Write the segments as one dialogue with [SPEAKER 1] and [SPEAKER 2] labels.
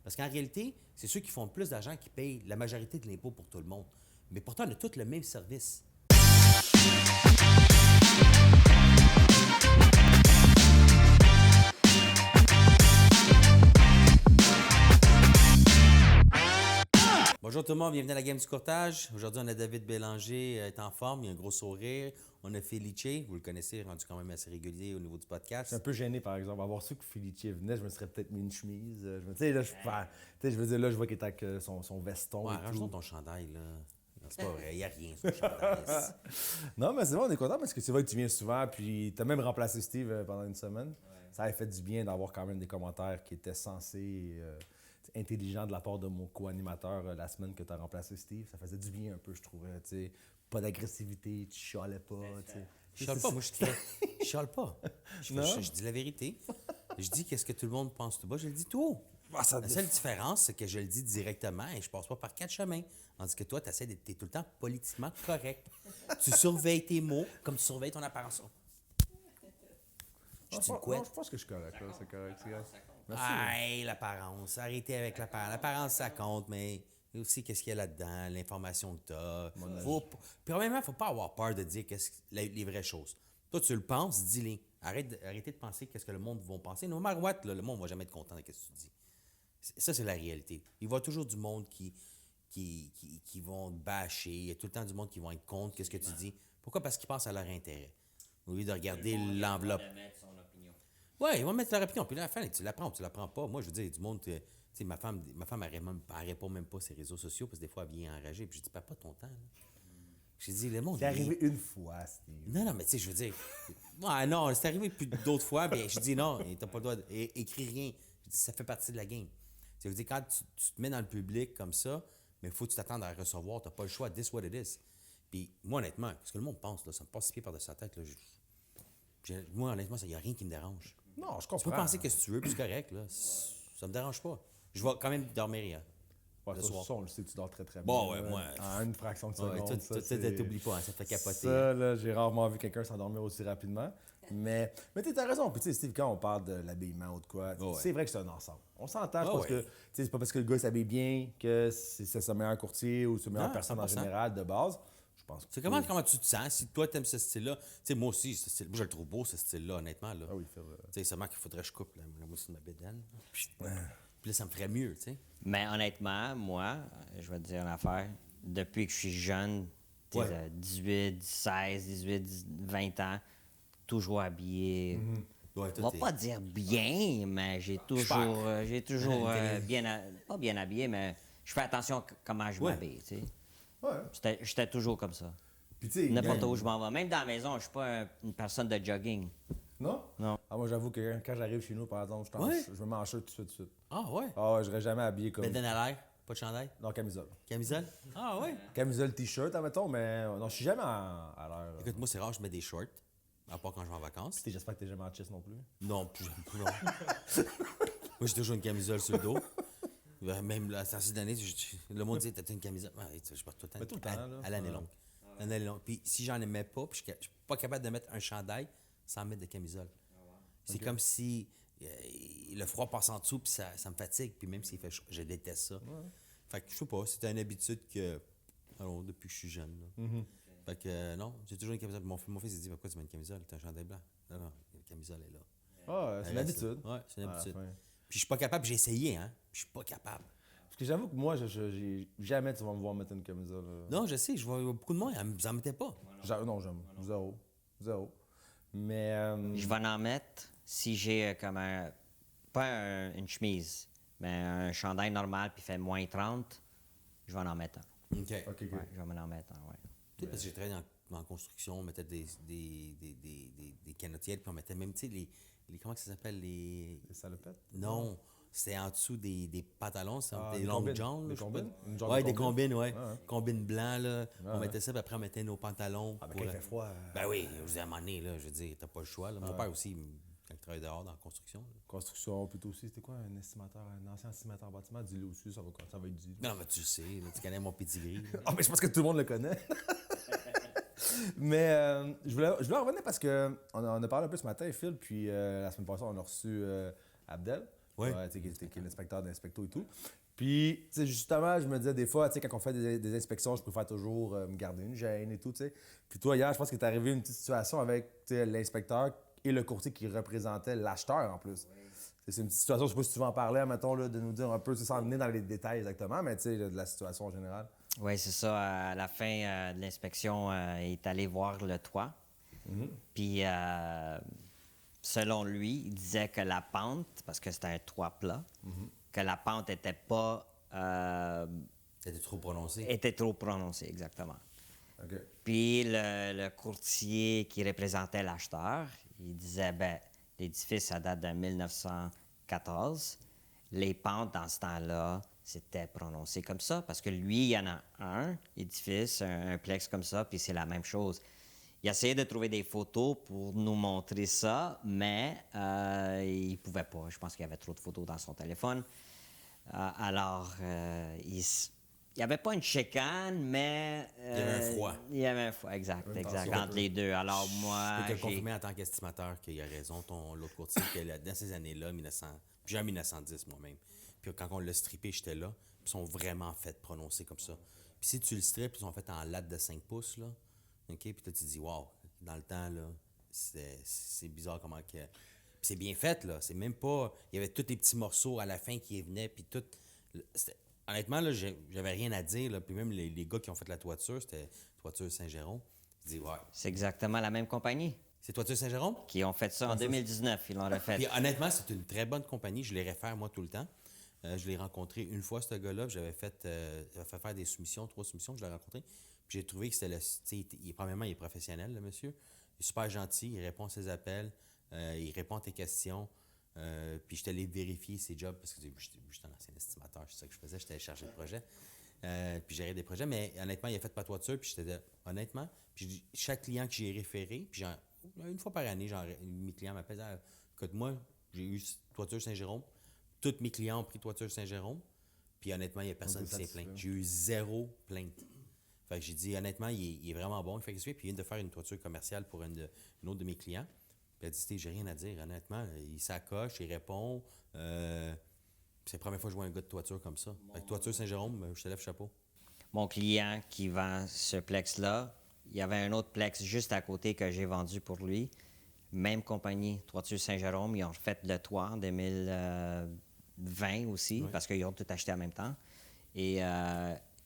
[SPEAKER 1] Parce qu'en réalité, c'est ceux qui font le plus d'argent qui payent la majorité de l'impôt pour tout le monde. Mais pourtant, on a tous le même service. Bonjour tout le monde, bienvenue à la game du courtage. Aujourd'hui, on a David Bélanger est en forme, il a un gros sourire. On a Felice, vous le connaissez, rendu quand même assez régulier au niveau du
[SPEAKER 2] Je suis un
[SPEAKER 1] podcast.
[SPEAKER 2] peu gêné, par exemple. Avoir su que Felice venait, je me serais peut-être mis une chemise. Tu sais, là, je veux dire, là, je vois qu'il est avec son veston.
[SPEAKER 1] Ouais,
[SPEAKER 2] et
[SPEAKER 1] range
[SPEAKER 2] tout.
[SPEAKER 1] donc ton chandail, là. Non, c'est pas vrai, il n'y a rien sur le chandail.
[SPEAKER 2] Non, mais c'est bon, on est content parce que c'est vrai que tu viens souvent. Puis, tu as même remplacé Steve pendant une semaine. Ouais. Ça a fait du bien d'avoir quand même des commentaires qui étaient censés intelligents de la part de mon co-animateur la semaine que tu as remplacé Steve. Ça faisait du bien un peu, je trouvais. Tu sais, pas d'agressivité, tu chialais pas. Tu sais.
[SPEAKER 1] Je chiale pas, moi, je chiale pas.
[SPEAKER 2] Non?
[SPEAKER 1] Je dis la vérité. Je dis qu'est-ce que tout le monde pense tout bas, je le dis tout haut.
[SPEAKER 2] Ah, ça
[SPEAKER 1] La seule différence, c'est que je le dis directement et je passe pas par quatre chemins. Tandis que toi, tu essaies d'être tout le temps politiquement correct. Tu surveilles tes mots comme tu surveilles ton apparence. Je suis une couette.
[SPEAKER 2] Non, je pense que je suis correct. Là, c'est correct. C'est correct. Merci.
[SPEAKER 1] Hey, l'apparence. Arrêtez avec l'apparence. L'apparence, ça compte, mais aussi qu'est-ce qu'il y a là-dedans, l'information que tu as. Puis, premièrement, il ne faut pas avoir peur de dire les vraies choses. Toi, tu le penses, dis-les. Arrêtez de penser qu'est-ce que le monde va penser. No matter what, là, le monde ne va jamais être content de ce que tu dis. Ça, c'est la réalité. Il va toujours du monde qui vont te bâcher. Il y a tout le temps du monde qui vont être contre ce que tu dis. Pourquoi? Parce qu'ils pensent à leur intérêt. Au lieu de regarder l'enveloppe. Oui, ils vont mettre leur opinion. Puis là, à la fin, tu l'apprends ou tu l'apprends pas. Moi, je veux dire, du monde, tu sais, ma femme elle répond même pas ses réseaux sociaux parce que des fois, elle vient enragée. Puis je dis, pas ton temps. J'ai dit, le monde.
[SPEAKER 2] C'est arrivé une fois, Steve.
[SPEAKER 1] Non, mais tu sais, je veux dire. Ouais, non, c'est arrivé plus d'autres fois. Bien, je dis, non, t'as pas le droit d'écrire rien. Je dis, ça fait partie de la game. Ça veut dire, quand tu te mets dans le public comme ça, mais il faut que tu t'attendes à recevoir. T'as pas le choix. This what it is. Puis, moi, honnêtement, ce que le monde pense, là, ça me passe 6 pieds par-dessus la tête. Là, moi, honnêtement, il n'y a rien qui me dérange.
[SPEAKER 2] Non, je
[SPEAKER 1] Tu peux
[SPEAKER 2] comprends.
[SPEAKER 1] penser que si tu veux, puis c'est correct, là. Ça me dérange pas. Je vais quand même dormir hier.
[SPEAKER 2] Ouais,
[SPEAKER 1] le
[SPEAKER 2] ça,
[SPEAKER 1] soir.
[SPEAKER 2] ça, on le sait, tu dors très, très bien.
[SPEAKER 1] Bon, ouais, moi.
[SPEAKER 2] En une fraction de
[SPEAKER 1] Ouais,
[SPEAKER 2] seconde.
[SPEAKER 1] toi, t'oublies pas, hein, ça fait capoter.
[SPEAKER 2] Ça, là, j'ai rarement vu quelqu'un s'endormir aussi rapidement. Mais t'as raison. Puis, tu sais, Steve, quand on parle de l'habillement ou de quoi,
[SPEAKER 1] ouais.
[SPEAKER 2] c'est vrai que c'est un ensemble. On s'entend, je
[SPEAKER 1] Ah,
[SPEAKER 2] pense
[SPEAKER 1] ouais.
[SPEAKER 2] que, tu sais, c'est pas parce que le gars s'habille bien que c'est sa meilleure courtier ou sa meilleure
[SPEAKER 1] Non,
[SPEAKER 2] personne en
[SPEAKER 1] 100%.
[SPEAKER 2] général de base. Je pense que
[SPEAKER 1] C'est comment tu te sens? Si toi, t'aimes ce style-là, tu sais, moi aussi, moi, je le trouve beau, ce style-là, honnêtement, là.
[SPEAKER 2] Ah oui, c'est vrai.
[SPEAKER 1] Tu sais, seulement qu'il faudrait que je coupe la mousse de ma bédaine. Puis là, ça me ferait mieux, tu sais.
[SPEAKER 3] Mais honnêtement, moi, je vais te dire une affaire. Depuis que je suis jeune, tu sais,
[SPEAKER 1] Ouais.
[SPEAKER 3] 18, 16, 18, 20 ans, toujours habillé.
[SPEAKER 1] Ouais,
[SPEAKER 3] On va pas dire bien, mais j'ai toujours pas bien habillé, mais je fais attention à comment je
[SPEAKER 1] Ouais.
[SPEAKER 3] m'habille, tu sais.
[SPEAKER 2] Ouais.
[SPEAKER 3] J'étais toujours comme ça.
[SPEAKER 2] Puis, tu sais,
[SPEAKER 3] N'importe où je m'en vais. Même dans la maison, je suis pas une personne de jogging.
[SPEAKER 2] Non?
[SPEAKER 3] Non.
[SPEAKER 2] Ah, moi, j'avoue que quand j'arrive chez nous, par exemple,
[SPEAKER 1] Ouais.
[SPEAKER 2] je me mets en shirt tout de suite.
[SPEAKER 1] Ah, ouais.
[SPEAKER 2] Ah ouais, je serais jamais habillé comme.
[SPEAKER 1] Bédaine à l'air, pas de chandail,
[SPEAKER 2] Non, camisole.
[SPEAKER 1] camisole. Ah, ouais.
[SPEAKER 2] Camisole, t-shirt, admettons, mais non, je suis jamais à l'heure.
[SPEAKER 1] Écoute, moi, c'est rare, je mets des shorts, à part quand je vais en vacances.
[SPEAKER 2] Puis, j'espère que t'es jamais en chest non plus.
[SPEAKER 1] Non, non. Moi, j'ai toujours une camisole sur le dos. Même là, cette année, le monde dit t'as une camisole. Ouais, je porte tout le temps.
[SPEAKER 2] Mais tout le temps, là.
[SPEAKER 1] À l'année longue. À l'année longue. Puis si j'en aimais pas, puis je suis pas capable de mettre un chandail sans mettre de camisole. C'est comme si le froid passe en dessous, puis ça me fatigue. Puis même s'il fait chaud, je déteste ça. Fait que je sais pas, c'est une habitude que. Alors, depuis que je suis jeune. Là. Fait que non, j'ai toujours une camisole. Mon fils, il dit pourquoi tu mets une camisole? T'as un chandail blanc. Non, la camisole est là.
[SPEAKER 2] Ah, c'est une
[SPEAKER 1] Elle reste là.
[SPEAKER 2] habitude.
[SPEAKER 1] Ouais, c'est une
[SPEAKER 2] À la
[SPEAKER 1] habitude.
[SPEAKER 2] fin.
[SPEAKER 1] Puis je suis pas capable, j'ai essayé, hein. Puis je suis pas capable.
[SPEAKER 2] Parce que j'avoue que moi, j'ai jamais tu vas me voir mettre une camisole.
[SPEAKER 1] Non, je sais, je vois beaucoup de monde, vous en mettez pas.
[SPEAKER 2] Non, j'aime. Zéro. Zéro. Mais.
[SPEAKER 3] Je vais en mettre si j'ai comme une chemise, mais un chandail normal puis fait moins 30, je vais en mettre un.
[SPEAKER 1] OK.
[SPEAKER 2] Ok, ok.
[SPEAKER 3] Ouais, je vais m'en mettre un, ouais.
[SPEAKER 1] Tu sais, parce que j'ai travaillé en construction, on mettait des canotières, puis on mettait même, tu sais, les comment ça s'appelle,
[SPEAKER 2] Les salopettes?
[SPEAKER 1] Non, c'était en dessous des pantalons, des
[SPEAKER 2] des
[SPEAKER 1] long
[SPEAKER 2] combines.
[SPEAKER 1] johns.
[SPEAKER 2] Des
[SPEAKER 1] je sais
[SPEAKER 2] combines?
[SPEAKER 1] pas.
[SPEAKER 2] Une genre
[SPEAKER 1] Ouais,
[SPEAKER 2] de
[SPEAKER 1] des
[SPEAKER 2] combine.
[SPEAKER 1] combines, ouais.
[SPEAKER 2] Ouais.
[SPEAKER 1] Combines blancs, là. On
[SPEAKER 2] Ouais.
[SPEAKER 1] mettait ça, puis après, on mettait nos pantalons.
[SPEAKER 2] Ah, ben
[SPEAKER 1] pour
[SPEAKER 2] quand il fait froid.
[SPEAKER 1] Ben oui, je vous ai à un moment donné, là, je veux dire, t'as pas le choix. Là. Mon père aussi, quand il travaillait dehors dans la construction. Là.
[SPEAKER 2] Construction, plutôt aussi. C'était quoi un estimateur, un ancien estimateur bâtiment? Dis-le aussi, ça va être dit.
[SPEAKER 1] Non, mais tu sais, là, tu connais mon pedigree. là.
[SPEAKER 2] Ah, mais je pense que tout le monde le connaît. Mais je voulais en revenir parce qu'on a parlé un peu ce matin, Phil, puis la semaine passée, on a reçu Abdel.
[SPEAKER 1] Ouais.
[SPEAKER 2] Tu sais, qui est l'inspecteur d'inspecto et tout. Puis, tu sais, justement, je me disais des fois, tu sais, quand on fait des inspections, je préfère toujours me garder une gêne et tout, tu sais. Puis toi, hier, je pense qu'il t'est arrivé une petite situation avec, tu sais, l'inspecteur et le courtier qui représentait l'acheteur, en plus. C'est une petite situation, je sais pas si tu vas en parler, mettons, là, de nous dire un peu, sans venir dans les détails exactement, mais tu sais, de la situation en général.
[SPEAKER 3] Oui, c'est ça. À la fin de l'inspection, il est allé voir le toit. Puis, selon lui, il disait que la pente, parce que c'était un toit plat, que la pente n'était pas...
[SPEAKER 1] C'était trop prononcé.
[SPEAKER 3] était trop prononcée, exactement.
[SPEAKER 2] OK.
[SPEAKER 3] Puis, le courtier qui représentait l'acheteur, il disait, ben l'édifice, ça date de 1914. Les pentes, dans ce temps-là, c'était prononcé comme ça, parce que lui, il y en a un édifice, un plex comme ça, puis c'est la même chose. Il essayait de trouver des photos pour nous montrer ça, mais il ne pouvait pas. Je pense qu'il y avait trop de photos dans son téléphone. Alors, il n'y avait pas une chicane, mais...
[SPEAKER 1] Il y avait un froid.
[SPEAKER 3] Il y avait un froid, exact, entre les deux. Alors, moi,
[SPEAKER 1] Je peux te confirmer en tant qu'estimateur qu'il a raison, l'autre courtier, que dans ces années-là, j'ai en 1910 moi-même. Puis quand on l'a strippé, j'étais là, puis ils sont vraiment faits prononcer comme ça. Puis si tu le strippes, ils sont faits en latte de 5 pouces, là. OK? Puis toi, tu te dis, wow, dans le temps, là, c'est bizarre comment que. Puis c'est bien fait, là. C'est même pas. Il y avait tous les petits morceaux à la fin qui venaient, puis tout. Honnêtement, là, j'avais rien à dire, là. Puis même les gars qui ont fait la toiture, c'était Toiture Saint-Jérôme. Ils disent, ouais.
[SPEAKER 3] c'est exactement la même compagnie
[SPEAKER 1] C'est Toiture Saint-Jérôme?
[SPEAKER 3] qui ont fait ça en 2019. Ils l'ont refait.
[SPEAKER 1] Puis honnêtement, c'est une très bonne compagnie. Je les réfère, moi, tout le temps. Je l'ai rencontré une fois, ce gars-là. J'avais fait faire des soumissions, 3 soumissions. Je l'ai rencontré. Puis j'ai trouvé que c'était premièrement, il est professionnel, le monsieur. Il est super gentil. Il répond à ses appels. Il répond à tes questions. Puis je suis allé vérifier ses jobs parce que j'étais un ancien estimateur. C'est ça que je faisais. J'étais chargé de projet. Puis gérer des projets. Mais honnêtement, il a fait pas de toiture. Puis j'étais honnêtement. Puis chaque client que j'ai référé, puis une fois par année, mes clients m'appellent. Écoute, moi, j'ai eu Toiture Saint-Jérôme. Tous mes clients ont pris Toiture Saint-Jérôme. Puis honnêtement, il n'y a personne qui s'est plaint. J'ai eu 0 plainte. Fait que j'ai dit, honnêtement, il est vraiment bon. Il fait qu'est-ce qu'il fait? Puis il vient de faire une toiture commerciale pour une autre de mes clients. Puis il a dit, Steve, j'ai rien à dire, honnêtement. Il s'accroche, il répond. C'est la première fois que je vois un gars de toiture comme ça. Fait que Toiture Saint-Jérôme, je te lève chapeau.
[SPEAKER 3] Mon client qui vend ce plex-là, il y avait un autre plex juste à côté que j'ai vendu pour lui. Même compagnie, Toiture Saint-Jérôme. Ils ont fait le toit en 2020 aussi, parce qu'ils ont tout acheté en même temps. Et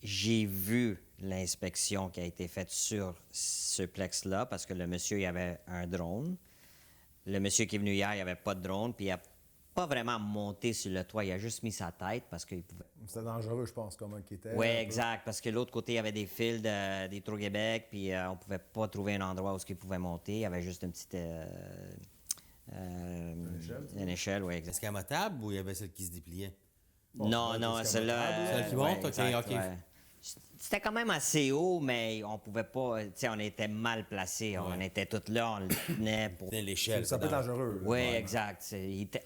[SPEAKER 3] j'ai vu l'inspection qui a été faite sur ce plex-là, parce que le monsieur, il avait un drone. Le monsieur qui est venu hier, il n'y avait pas de drone, puis il n'a pas vraiment monté sur le toit. Il a juste mis sa tête parce qu'il pouvait...
[SPEAKER 2] C'était dangereux, je pense, comment qu'il était.
[SPEAKER 3] Oui, exact, parce que l'autre côté, il y avait des fils d'Hydro-Québec, puis on ne pouvait pas trouver un endroit où il pouvait monter. Il y avait juste une petite... une échelle, oui, exact.
[SPEAKER 1] Escamotable ou il y avait celle qui se dépliait?
[SPEAKER 3] Non, celle-là...
[SPEAKER 1] Celle qui monte? OK,
[SPEAKER 3] exact,
[SPEAKER 1] OK.
[SPEAKER 3] ouais. C'était quand même assez haut, mais on pouvait pas... Tu sais, on était mal placés. On était tous là, on le tenait pour...
[SPEAKER 1] C'était l'échelle.
[SPEAKER 2] Ça peut être dangereux.
[SPEAKER 3] Oui, exact.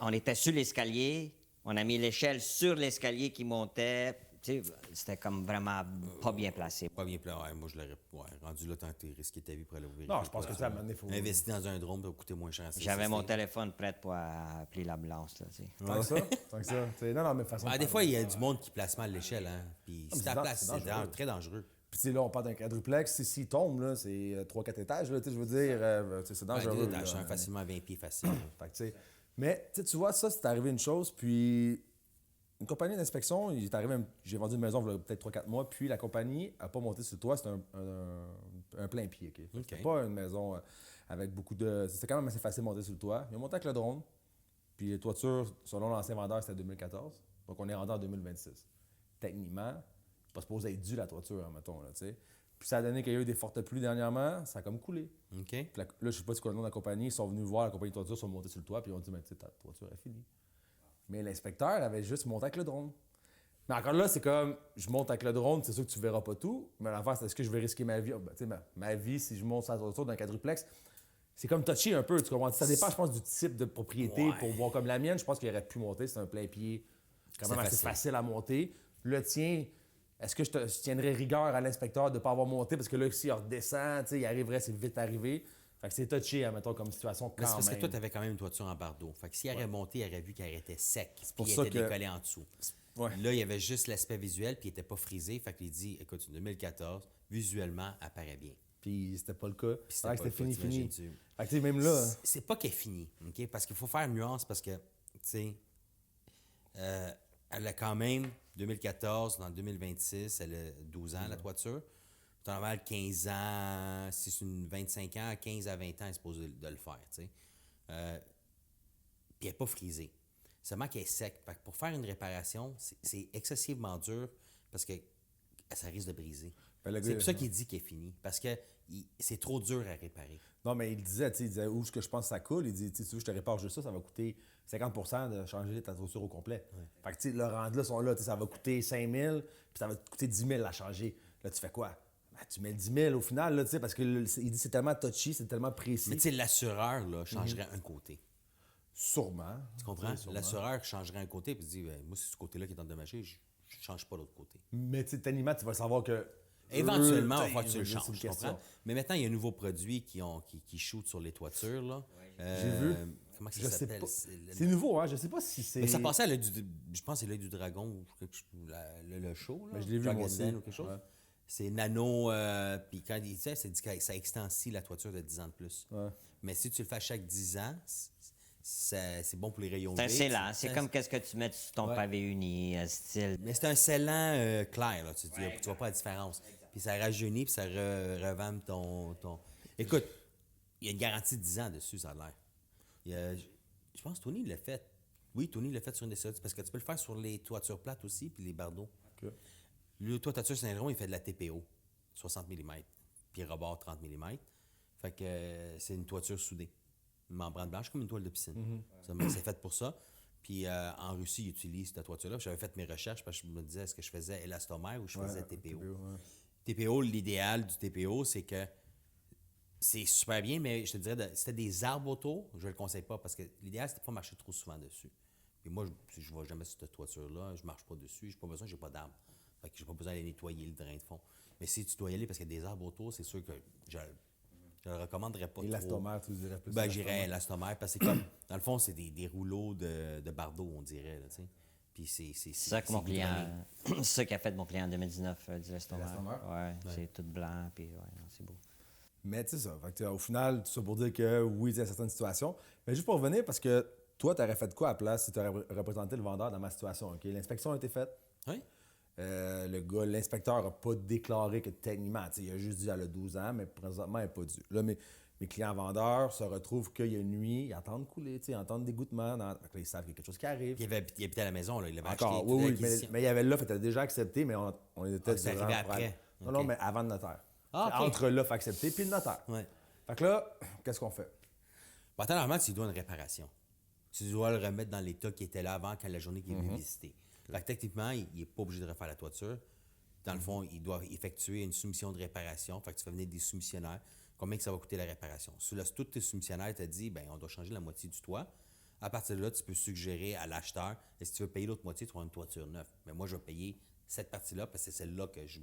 [SPEAKER 3] On était sur l'escalier. On a mis l'échelle sur l'escalier qui montait. Tu sais, c'était comme vraiment pas bien placé.
[SPEAKER 1] Pas bien placé. Ouais, moi, je l'aurais rendu là tant que tu risqué ta vie pour aller ouvrir.
[SPEAKER 2] Non, je pense que ça, à un moment donné, faut...
[SPEAKER 1] Investir dans un drone, ça va coûter moins cher.
[SPEAKER 3] J'avais mon téléphone prêt pour appeler l'ambulance. Là, tu sais.
[SPEAKER 2] Tant que ça. Tant que ça. Non, mais de façon...
[SPEAKER 1] Des fois, il y a du monde qui place mal l'échelle. Hein? Puis si ta place, c'est très dangereux.
[SPEAKER 2] Puis tu sais, là, on parle d'un quadruplex. S'il tombe, là, c'est 3-4 étages. Là, je veux dire, c'est dangereux.
[SPEAKER 1] Ouais, c'est facilement 20 pieds facile.
[SPEAKER 2] Fait que, tu sais, mais tu vois, ça, c'est arrivé une chose, puis une compagnie d'inspection, il est arrivé, j'ai vendu une maison il y a peut-être 3-4 mois, puis la compagnie n'a pas monté sur le toit, c'était un plein pied. OK? C'était pas une maison avec beaucoup de... C'était quand même assez facile de monter sur le toit. Ils ont monté avec le drone, puis les toitures, selon l'ancien vendeur, c'était 2014. Donc on est rendu en 2026. Techniquement, c'est pas supposé être dû la toiture, mettons, là, tu sais. Puis ça a donné qu'il y a eu des fortes pluies dernièrement, ça a comme coulé.
[SPEAKER 1] OK.
[SPEAKER 2] Puis là, je sais pas c'est quoi le nom de la compagnie, ils sont venus voir la compagnie de toiture, ils sont montés sur le toit, puis ils ont dit, mais tu sais, ta toiture est finie. Mais l'inspecteur avait juste monté avec le drone. Mais encore là, c'est comme, je monte avec le drone, c'est sûr que tu verras pas tout, mais l'affaire, c'est est-ce que je vais risquer ma vie? Tu sais, ma vie, si je monte sur la toiture d'un quadruplex, c'est comme touché un peu, tu comprends? Ça dépend, je pense, du type de propriété. Pour voir comme la mienne, je pense qu'il aurait pu monter, c'est un plein pied, quand même assez facile à monter. Le tien... Est-ce que je tiendrais rigueur à l'inspecteur de ne pas avoir monté? Parce que là, s'il redescend, il arriverait, c'est vite arrivé. Fait que c'est touché, admettons, comme situation
[SPEAKER 1] Mais c'est
[SPEAKER 2] quand
[SPEAKER 1] parce que
[SPEAKER 2] même.
[SPEAKER 1] toi, tu avais quand même une toiture en bardeau. Fait que s'il aurait monté, il aurait vu qu'elle était sec.
[SPEAKER 2] pour
[SPEAKER 1] Puis il
[SPEAKER 2] ça
[SPEAKER 1] était
[SPEAKER 2] que-
[SPEAKER 1] décollé en dessous.
[SPEAKER 2] Ouais.
[SPEAKER 1] Là, il y avait juste l'aspect visuel, puis il n'était pas frisé. Fait qu'il dit, écoute, en 2014, visuellement, elle paraît bien.
[SPEAKER 2] Puis c'était pas le cas.
[SPEAKER 1] Puis c'était
[SPEAKER 2] Fait que
[SPEAKER 1] pas le
[SPEAKER 2] c'était
[SPEAKER 1] cas,
[SPEAKER 2] fini.
[SPEAKER 1] t'imagines-tu?
[SPEAKER 2] Fait que tu sais, même là...
[SPEAKER 1] C'est pas qu'elle est finie, OK? Parce qu'il faut faire une nuance, parce que, tu sais, elle a quand même, 2014, dans 2026, elle a 12 ans, la toiture. C'est normal, 15 ans, si c'est une 25 ans, 15 à 20 ans, elle est supposée de le faire, tu sais. Puis elle n'est pas frisée. Seulement qu'elle est sec. Fait que pour faire une réparation, c'est excessivement dur parce que ça risque de briser.
[SPEAKER 2] Ben, le
[SPEAKER 1] C'est
[SPEAKER 2] gars-
[SPEAKER 1] pour ça qu'il dit qu'elle est finie. Parce que c'est trop dur à réparer.
[SPEAKER 2] Non, mais il disait, tu sais, il disait où est-ce que je pense que ça coule. Il dit, tu sais, si tu veux, je te répare juste ça va coûter 50 de changer ta toiture au complet. Fait que, tu sais, le rendu là sont là, tu sais, ça va coûter 5 000, puis ça va te coûter 10 000 à changer. Là, tu fais quoi? Ben, tu mets 10 000 au final, là, tu sais, parce que il dit c'est tellement touchy, c'est tellement précis.
[SPEAKER 1] Mais tu sais, l'assureur là, changerait un côté.
[SPEAKER 2] Sûrement.
[SPEAKER 1] Tu comprends?
[SPEAKER 2] Sûrement.
[SPEAKER 1] L'assureur changerait un côté et dit ben, moi, c'est ce côté-là qui est endommagé, je ne change pas l'autre côté.
[SPEAKER 2] Mais tu sais, techniquement, tu vas savoir que.
[SPEAKER 1] Éventuellement, il va
[SPEAKER 2] Eux,
[SPEAKER 1] falloir que tu le
[SPEAKER 2] c'est
[SPEAKER 1] changes.
[SPEAKER 2] une
[SPEAKER 1] Tu
[SPEAKER 2] question.
[SPEAKER 1] comprends? Mais maintenant, il y a un nouveau produit qui shoot sur les toitures. Là.
[SPEAKER 2] J'ai vu.
[SPEAKER 1] Comment ça
[SPEAKER 2] Je sais
[SPEAKER 1] s'appelle?
[SPEAKER 2] pas. C'est nouveau, hein? Je sais pas si c'est.
[SPEAKER 1] Mais ça passait à l'œil du. Je pense que c'est l'œil du dragon ou le show. Là,
[SPEAKER 2] Mais je l'ai vu,
[SPEAKER 1] Dragon
[SPEAKER 2] moi aussi.
[SPEAKER 1] Den ou quelque chose.
[SPEAKER 2] Ouais.
[SPEAKER 1] C'est nano. Puis quand il dit ça, c'est dit que ça extensie la toiture de 10 ans de plus.
[SPEAKER 2] Ouais.
[SPEAKER 1] Mais si tu le fais à chaque 10 ans, c'est bon pour les rayons
[SPEAKER 3] C'est un
[SPEAKER 1] X.
[SPEAKER 3] scellant. C'est comme qu'est-ce que tu mets sur ton
[SPEAKER 1] Ouais.
[SPEAKER 3] pavé uni, style.
[SPEAKER 1] Mais c'est un scellant clair, là. Tu vois pas la différence. Puis ça rajeunit, puis ça revampe ton... Écoute, il y a une garantie de 10 ans dessus, ça a l'air. Je pense que Tony l'a fait. Oui, Tony l'a fait sur une des sorties, parce que tu peux le faire sur les toitures plates aussi, puis les bardeaux.
[SPEAKER 2] Ok.
[SPEAKER 1] Le toiture Saint-Laurent, il fait de la TPO, 60 mm, puis rebord 30 mm. Fait que c'est une toiture soudée. Une membrane blanche, comme une toile de piscine. C'est fait pour ça. Puis en Russie, ils utilisent cette toiture-là. J'avais fait mes recherches parce que je me disais, est-ce que je faisais élastomère ou je faisais TPO?
[SPEAKER 2] ouais.
[SPEAKER 1] TPO, l'idéal du TPO, c'est que c'est super bien, mais je te dirais, si t'as des arbres autour, je ne le conseille pas parce que l'idéal, c'est de ne pas marcher trop souvent dessus. Puis moi, je ne vais jamais sur cette toiture-là, je ne marche pas dessus, je n'ai pas besoin, je n'ai pas d'arbres. Fait que j'ai pas besoin d'aller nettoyer le drain de fond. Mais si tu dois y aller parce qu'il y a des arbres autour, c'est sûr que je le recommanderais pas trop.
[SPEAKER 2] Élastomère, tu dirais plus.
[SPEAKER 1] Ben, j'irais élastomère parce que c'est comme, dans le fond, c'est des rouleaux de bardeaux, on dirait, là, tu sais. Puis c'est
[SPEAKER 3] C'est ça que mon
[SPEAKER 1] goudronné.
[SPEAKER 3] client. C'est ça qu'a fait mon client en 2019, du l'estomac.
[SPEAKER 2] L'élastomère?
[SPEAKER 3] Ouais, c'est tout blanc, puis ouais, non, c'est beau.
[SPEAKER 2] Mais tu sais ça. Fait que, au final, tout ça pour dire que oui, il y a certaines situations. Mais juste pour revenir, parce que toi, tu aurais fait quoi à la place si tu aurais représenté le vendeur dans ma situation? OK? L'inspection a été faite.
[SPEAKER 1] Oui?
[SPEAKER 2] L'inspecteur n'a pas déclaré que techniquement, tu sais, il a juste dit qu'elle a 12 ans, mais présentement, elle n'est pas due. Là, mes clients vendeurs se retrouvent qu'il y a une nuit, ils entendent couler, tu sais, ils entendent dégoûtement. Fait que là, ils savent qu'il y a quelque chose qui arrive.
[SPEAKER 1] Puis il habitait à la maison, là, il avait
[SPEAKER 2] Encore,
[SPEAKER 1] acheté.
[SPEAKER 2] oui,
[SPEAKER 1] toute
[SPEAKER 2] oui,
[SPEAKER 1] l'acquisition.
[SPEAKER 2] mais il y avait l'offre, était déjà accepté, mais on était
[SPEAKER 1] c'est
[SPEAKER 2] durant-
[SPEAKER 1] arrivé après.
[SPEAKER 2] Non, non,
[SPEAKER 1] OK.
[SPEAKER 2] mais avant le notaire.
[SPEAKER 1] Ah,
[SPEAKER 2] C'est
[SPEAKER 1] OK.
[SPEAKER 2] entre l'offre acceptée puis le notaire.
[SPEAKER 1] Ouais.
[SPEAKER 2] Fait que là, qu'est-ce qu'on fait?
[SPEAKER 1] Bon, attends, normalement, tu dois une réparation. Tu dois le remettre dans l'état qui était là avant, quand la journée qu'il est venu visiter. Fait que techniquement, il n'est pas obligé de refaire la toiture. Dans le fond, il doit effectuer une soumission de réparation. Fait que tu fais venir des soumissionnaires. Combien que ça va coûter la réparation? Si tous tes soumissionnaires te disent, ben on doit changer la moitié du toit, à partir de là, tu peux suggérer à l'acheteur, et si tu veux payer l'autre moitié, tu auras une toiture neuve. Mais moi, je vais payer cette partie-là parce que c'est celle-là que je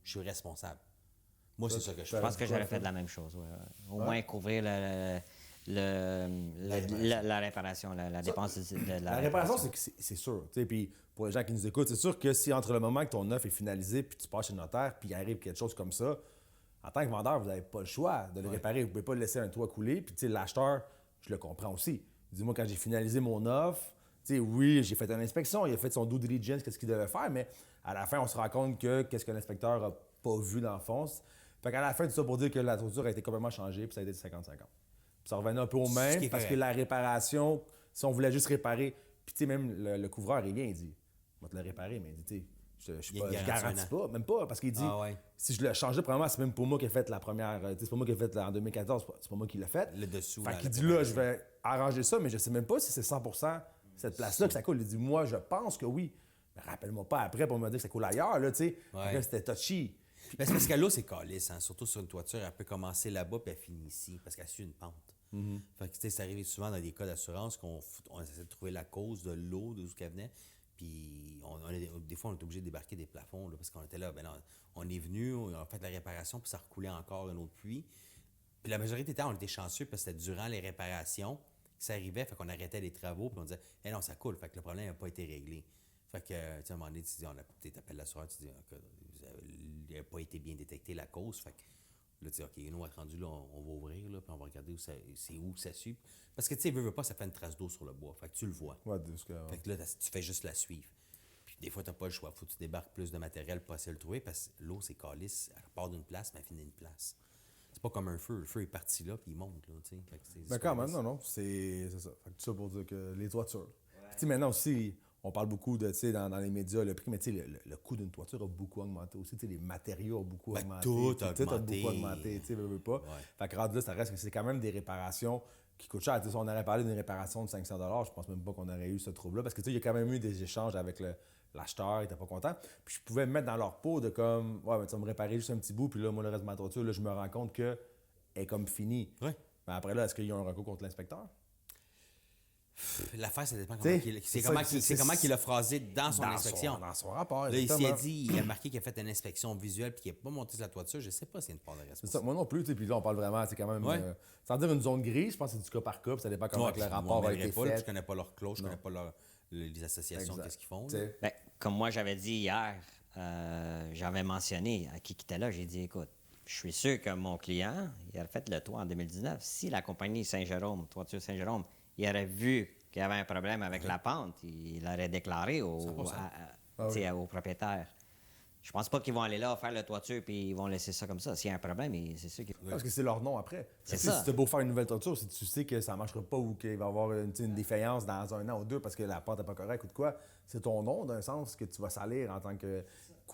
[SPEAKER 1] suis responsable. Moi, c'est ça que je
[SPEAKER 3] Je
[SPEAKER 1] fais.
[SPEAKER 3] pense que j'aurais fait la même chose, ouais. Au moins couvrir la réparation, la dépense de la
[SPEAKER 2] La réparation, c'est sûr. Tu sais, puis pour les gens qui nous écoutent, c'est sûr que si entre le moment que ton offre est finalisé puis tu passes chez le notaire puis il arrive quelque chose comme ça, en tant que vendeur, vous n'avez pas le choix de le réparer. Vous ne pouvez pas laisser un toit couler. Puis tu sais, l'acheteur, je le comprends aussi. Dis-moi, quand j'ai finalisé mon offre, tu sais, oui, j'ai fait une inspection, il a fait son due diligence, qu'est-ce qu'il devait faire, mais à la fin, on se rend compte que qu'est-ce que l'inspecteur n'a pas vu dans le fond. Fait qu'à la fin, tout ça pour dire que la toiture a été complètement changée puis ça a été de 50-50. Puis ça revenait un peu au
[SPEAKER 1] Ce qui
[SPEAKER 2] même
[SPEAKER 1] est
[SPEAKER 2] parce que
[SPEAKER 1] correct.
[SPEAKER 2] la réparation, si on voulait juste réparer, puis tu sais, même le couvreur, il vient, il dit, on va te le réparer, mais il dit, tu sais,
[SPEAKER 1] Il y a une
[SPEAKER 2] je
[SPEAKER 1] garantie
[SPEAKER 2] garantis
[SPEAKER 1] un
[SPEAKER 2] pas, même pas, parce qu'il dit,
[SPEAKER 1] Ah ouais.
[SPEAKER 2] si je le changeais, probablement, c'est même pour moi qui ai fait la première, tu sais, c'est pas moi qui ai fait en 2014, c'est pas moi qui l'ai fait.
[SPEAKER 1] Le dessous.
[SPEAKER 2] Fait
[SPEAKER 1] là,
[SPEAKER 2] qu'il
[SPEAKER 1] la
[SPEAKER 2] dit là, je vais arranger ça, mais je sais même pas si c'est 100% cette place-là que ça coule. Il dit, moi, je pense que oui. Mais rappelle-moi pas après pour me dire que ça coule ailleurs, là, tu sais.
[SPEAKER 1] Ouais.
[SPEAKER 2] Fait que là, c'était touchy.
[SPEAKER 1] Mais c'est parce que l'eau, c'est calice, hein? Surtout sur une toiture, elle peut commencer là-bas puis elle finit ici, parce qu'elle suit une pente. Fait que, tu sais, c'est arrivé souvent dans des cas d'assurance qu'on essaie de trouver la cause de l'eau, d'où qu'elle venait. Puis, des fois, on est obligé de débarquer des plafonds, là, parce qu'on était là. Ben non, on est venu, on a fait la réparation, puis ça recoulait encore une autre pluie. Puis la majorité du temps, on était chanceux parce que c'était durant les réparations que ça arrivait, fait qu'on arrêtait les travaux, puis on disait, eh non, ça coule, fait que le problème n'a pas été réglé. Fait que, tu sais, à un moment donné, tu dis, tu appelles la soirée, tu dis, il n'a pas été bien détecté la cause, fait que là, tu dis, OK, nous, on est rendu là, on va ouvrir, là, puis on va regarder où ça suit. Parce que, tu sais, veux pas, ça fait une trace d'eau sur le bois, fait que tu le vois.
[SPEAKER 2] Ouais,
[SPEAKER 1] Fait que là, tu fais juste la suivre. Puis des fois, tu n'as pas le choix. Faut que tu débarques plus de matériel pour essayer de le trouver parce que l'eau, c'est calice. Elle part d'une place, mais elle finit d'une place. C'est pas comme un feu. Le feu est parti là, puis il monte, là, tu sais. Fait que
[SPEAKER 2] Mais quand même, non, c'est ça. Fait que tout ça pour dire que les toitures. Tu sais, maintenant aussi, on parle beaucoup de, tu sais, dans les médias, le prix, mais tu sais, le coût d'une toiture a beaucoup augmenté aussi. Tu sais, les matériaux ont beaucoup augmenté.
[SPEAKER 1] Tout a
[SPEAKER 2] Tout a
[SPEAKER 1] augmenté.
[SPEAKER 2] beaucoup augmenté, tu sais, veux pas.
[SPEAKER 1] Ouais.
[SPEAKER 2] Fait que rendu là, ça reste que c'est quand même des réparations qui coûtent cher. Tu sais, si on aurait parlé d'une réparation de 500 $, je pense même pas qu'on aurait eu ce trouble-là. Parce que, tu sais, il y a quand même eu des échanges avec l'acheteur, il était pas content. Puis je pouvais me mettre dans leur peau de comme, ouais, mais tu vas me réparer juste un petit bout, puis là, moi, le reste de ma toiture, là, je me rends compte que est comme finie.
[SPEAKER 1] Ouais.
[SPEAKER 2] Mais après là, est-ce qu'il y a un recours contre l'inspecteur?
[SPEAKER 1] L'affaire, ça dépend
[SPEAKER 2] T'sais,
[SPEAKER 1] c'est comment qu'il a phrasé dans son inspection.
[SPEAKER 2] Dans son rapport,
[SPEAKER 1] Là, il
[SPEAKER 2] exactement.
[SPEAKER 1] s'est dit, il a marqué qu'il a fait une inspection visuelle puis qu'il n'a pas monté sur la toiture. Je sais pas s'il y a une part de
[SPEAKER 2] C'est ça,
[SPEAKER 1] responsabilité.
[SPEAKER 2] moi non plus, tu sais, puis là, on parle vraiment, c'est quand même,
[SPEAKER 1] Ouais.
[SPEAKER 2] sans dire une zone grise, je pense que c'est du cas par cas, puis ça dépend comment
[SPEAKER 1] Ouais,
[SPEAKER 2] que le
[SPEAKER 1] puis
[SPEAKER 2] rapport
[SPEAKER 1] moi,
[SPEAKER 2] a
[SPEAKER 1] je
[SPEAKER 2] été
[SPEAKER 1] pas, là,
[SPEAKER 2] fait.
[SPEAKER 1] je connais pas leur clause, je connais pas les associations,
[SPEAKER 2] Exact.
[SPEAKER 1] qu'est-ce qu'ils font.
[SPEAKER 2] Tu
[SPEAKER 1] Là.
[SPEAKER 2] sais,
[SPEAKER 3] Ben, comme moi, j'avais dit hier, j'avais mentionné à qui était là, j'ai dit, écoute, je suis sûr que mon client, il a fait le toit en 2019. Si la compagnie Saint-Jérôme, Toiture Saint-Jérôme, il aurait vu qu'il y avait un problème avec la pente, il l'aurait déclaré
[SPEAKER 1] 100%.
[SPEAKER 3] tu sais, au propriétaire. Je pense pas qu'ils vont aller là, faire le toiture, puis ils vont laisser ça comme ça. S'il y a un problème, c'est sûr qu'ils...
[SPEAKER 2] Parce que c'est leur nom après.
[SPEAKER 3] C'est
[SPEAKER 2] Tu sais,
[SPEAKER 3] ça.
[SPEAKER 2] Si tu beau faire une nouvelle toiture, si tu sais que ça ne marchera pas ou qu'il va y avoir une défaillance dans 1 an ou 2 parce que la pente n'est pas correcte ou de quoi, c'est ton nom d'un sens que tu vas salir en tant que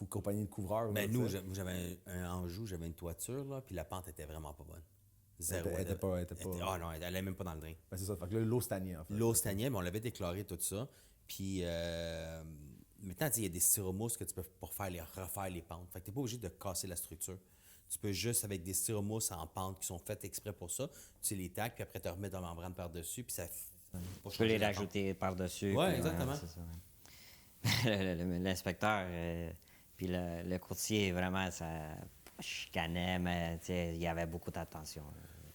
[SPEAKER 2] compagnie de couvreur.
[SPEAKER 1] Ben,
[SPEAKER 2] là,
[SPEAKER 1] nous,
[SPEAKER 2] tu sais.
[SPEAKER 1] j'avais un Anjou, j'avais une toiture, là, puis la pente était vraiment pas bonne. Zéro.
[SPEAKER 2] Elle était pas-
[SPEAKER 1] Ah non, elle allait même pas dans le drain.
[SPEAKER 2] Ben, c'est ça. Fait que là, l'eau stagnait, en fait.
[SPEAKER 1] L'eau stagnait, mais on l'avait déclaré tout ça. Puis maintenant, il y a des styromousses que tu peux pour refaire les pentes. Fait que tu n'es pas obligé de casser la structure. Tu peux juste, avec des styromousses en pente qui sont faites exprès pour ça, tu les tacs, puis après tu remets ta membrane par-dessus, puis ça...
[SPEAKER 3] Tu peux les rajouter par-dessus.
[SPEAKER 1] Ouais,
[SPEAKER 3] puis,
[SPEAKER 1] exactement.
[SPEAKER 3] c'est ça, ouais. L'inspecteur, puis le courtier, vraiment, ça chicanait, mais tu sais, il y avait beaucoup d'attention.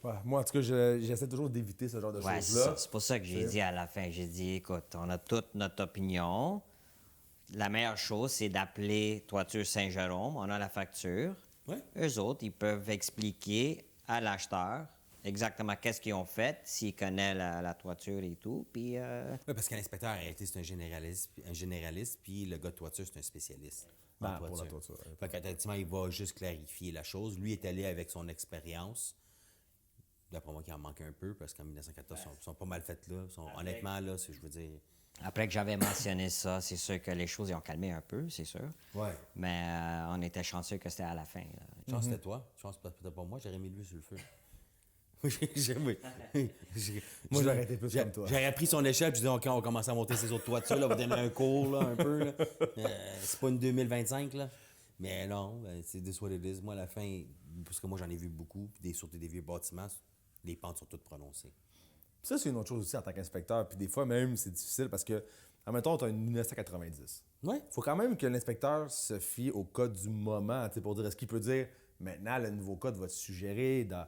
[SPEAKER 2] Ouais, moi, en tout cas, j'essaie toujours d'éviter ce genre de
[SPEAKER 3] Ouais,
[SPEAKER 2] choses-là.
[SPEAKER 3] c'est pour ça que j'ai
[SPEAKER 2] C'est-
[SPEAKER 3] dit à la fin, j'ai dit, écoute, on a toute notre opinion. La meilleure chose, c'est d'appeler Toiture Saint-Jérôme. On a la facture.
[SPEAKER 1] Ouais.
[SPEAKER 3] Eux autres, ils peuvent expliquer à l'acheteur exactement qu'est-ce qu'ils ont fait, s'ils connaissent la toiture et tout. Puis,
[SPEAKER 1] Oui, parce qu'un inspecteur en réalité, c'est un généraliste, puis le gars de toiture, c'est un spécialiste. en
[SPEAKER 2] Ben, pour la toiture.
[SPEAKER 1] Fait qu'effectivement, il va juste clarifier la chose. Lui est allé avec son expérience. D'après moi, qu'il en manque un peu, parce qu'en 1914, ils sont pas mal faites là. Honnêtement, là, je veux dire.
[SPEAKER 3] après que j'avais mentionné ça, c'est sûr que les choses ils ont calmé un peu, c'est sûr.
[SPEAKER 1] Ouais.
[SPEAKER 3] Mais on était chanceux que c'était à la fin. Là.
[SPEAKER 1] Chance, c'était toi. Chance, peut-être pas moi. J'aurais mis lui sur le feu.
[SPEAKER 2] Moi, j'aurais été plus comme toi.
[SPEAKER 1] J'aurais pris son échelle et je disais, OK, on va commencer à monter ces autres toitures, là, on va donner un cours, là, un peu. Là. C'est pas une 2025, là. Mais non, c'est this what it is. Moi, à la fin, parce que moi, j'en ai vu beaucoup, puis surtout des vieux bâtiments, les pentes sont toutes prononcées.
[SPEAKER 2] Ça, c'est une autre chose aussi en tant qu'inspecteur. Puis des fois, même, c'est difficile parce que, admettons, tu as une 1990.
[SPEAKER 1] Ouais.
[SPEAKER 2] Il faut quand même que l'inspecteur se fie au code du moment, tu sais, pour dire est-ce qu'il peut dire maintenant le nouveau code va te suggérer dans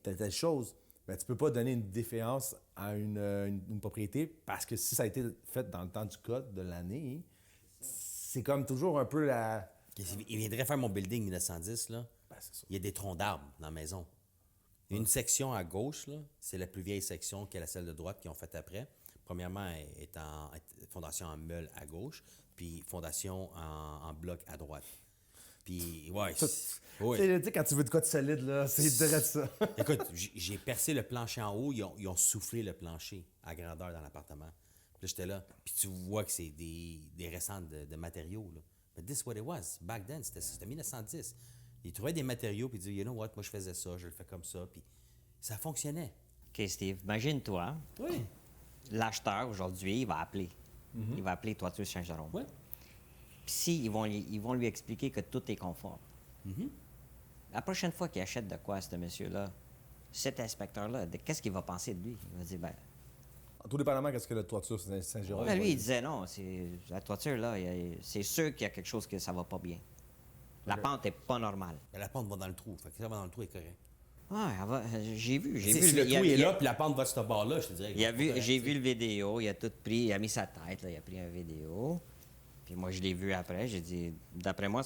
[SPEAKER 2] telle chose. Mais tu peux pas donner une défaillance à une propriété parce que si ça a été fait dans le temps du code de l'année, c'est comme toujours un peu la.
[SPEAKER 1] Il viendrait faire mon building 1910, là.
[SPEAKER 2] Ben, c'est ça.
[SPEAKER 1] Il y a des troncs d'arbres dans la maison. Il y a une section à gauche, là, c'est la plus vieille section qui est la celle de droite qu'ils ont faite après. Premièrement, elle est en fondation en meule à gauche, puis fondation en bloc à droite. Puis, ouais. Ouais.
[SPEAKER 2] Tu sais, quand tu veux de quoi de solide, là, c'est direct ça.
[SPEAKER 1] Écoute, j'ai percé le plancher en haut, ils ont soufflé le plancher à grandeur dans l'appartement. Puis là, j'étais là, puis tu vois que c'est des restants de matériaux, là. But this is what it was. Back then, c'était 1910. Ils trouvaient des matériaux, puis ils disaient, you know what, moi je faisais ça, je le fais comme ça, puis ça fonctionnait.
[SPEAKER 3] OK, Steve, imagine-toi,
[SPEAKER 1] Oui.
[SPEAKER 3] l'acheteur aujourd'hui, il va appeler. Il va appeler Toiture Saint-Jérôme.
[SPEAKER 1] Oui.
[SPEAKER 3] Puis si, ils vont lui expliquer que tout est conforme. La prochaine fois qu'il achète de quoi à ce monsieur-là, cet inspecteur-là, qu'est-ce qu'il va penser de lui? Il va dire, ben,
[SPEAKER 2] Tout dépendamment qu'est-ce que la toiture Saint-Jérôme.
[SPEAKER 3] ben, lui, il disait non, la toiture, là, c'est sûr qu'il y a quelque chose que ça va pas bien. La pente est pas normale.
[SPEAKER 1] Mais la pente va dans le trou, fait que ça va dans le trou est correct.
[SPEAKER 3] J'ai vu.
[SPEAKER 1] Si le trou est là, puis la pente va sur ce bord-là, je te dirais.
[SPEAKER 3] J'ai vu le vidéo, il a tout pris, il a mis sa tête, là, il a pris une vidéo. Puis moi, je l'ai vu après, j'ai dit, d'après moi,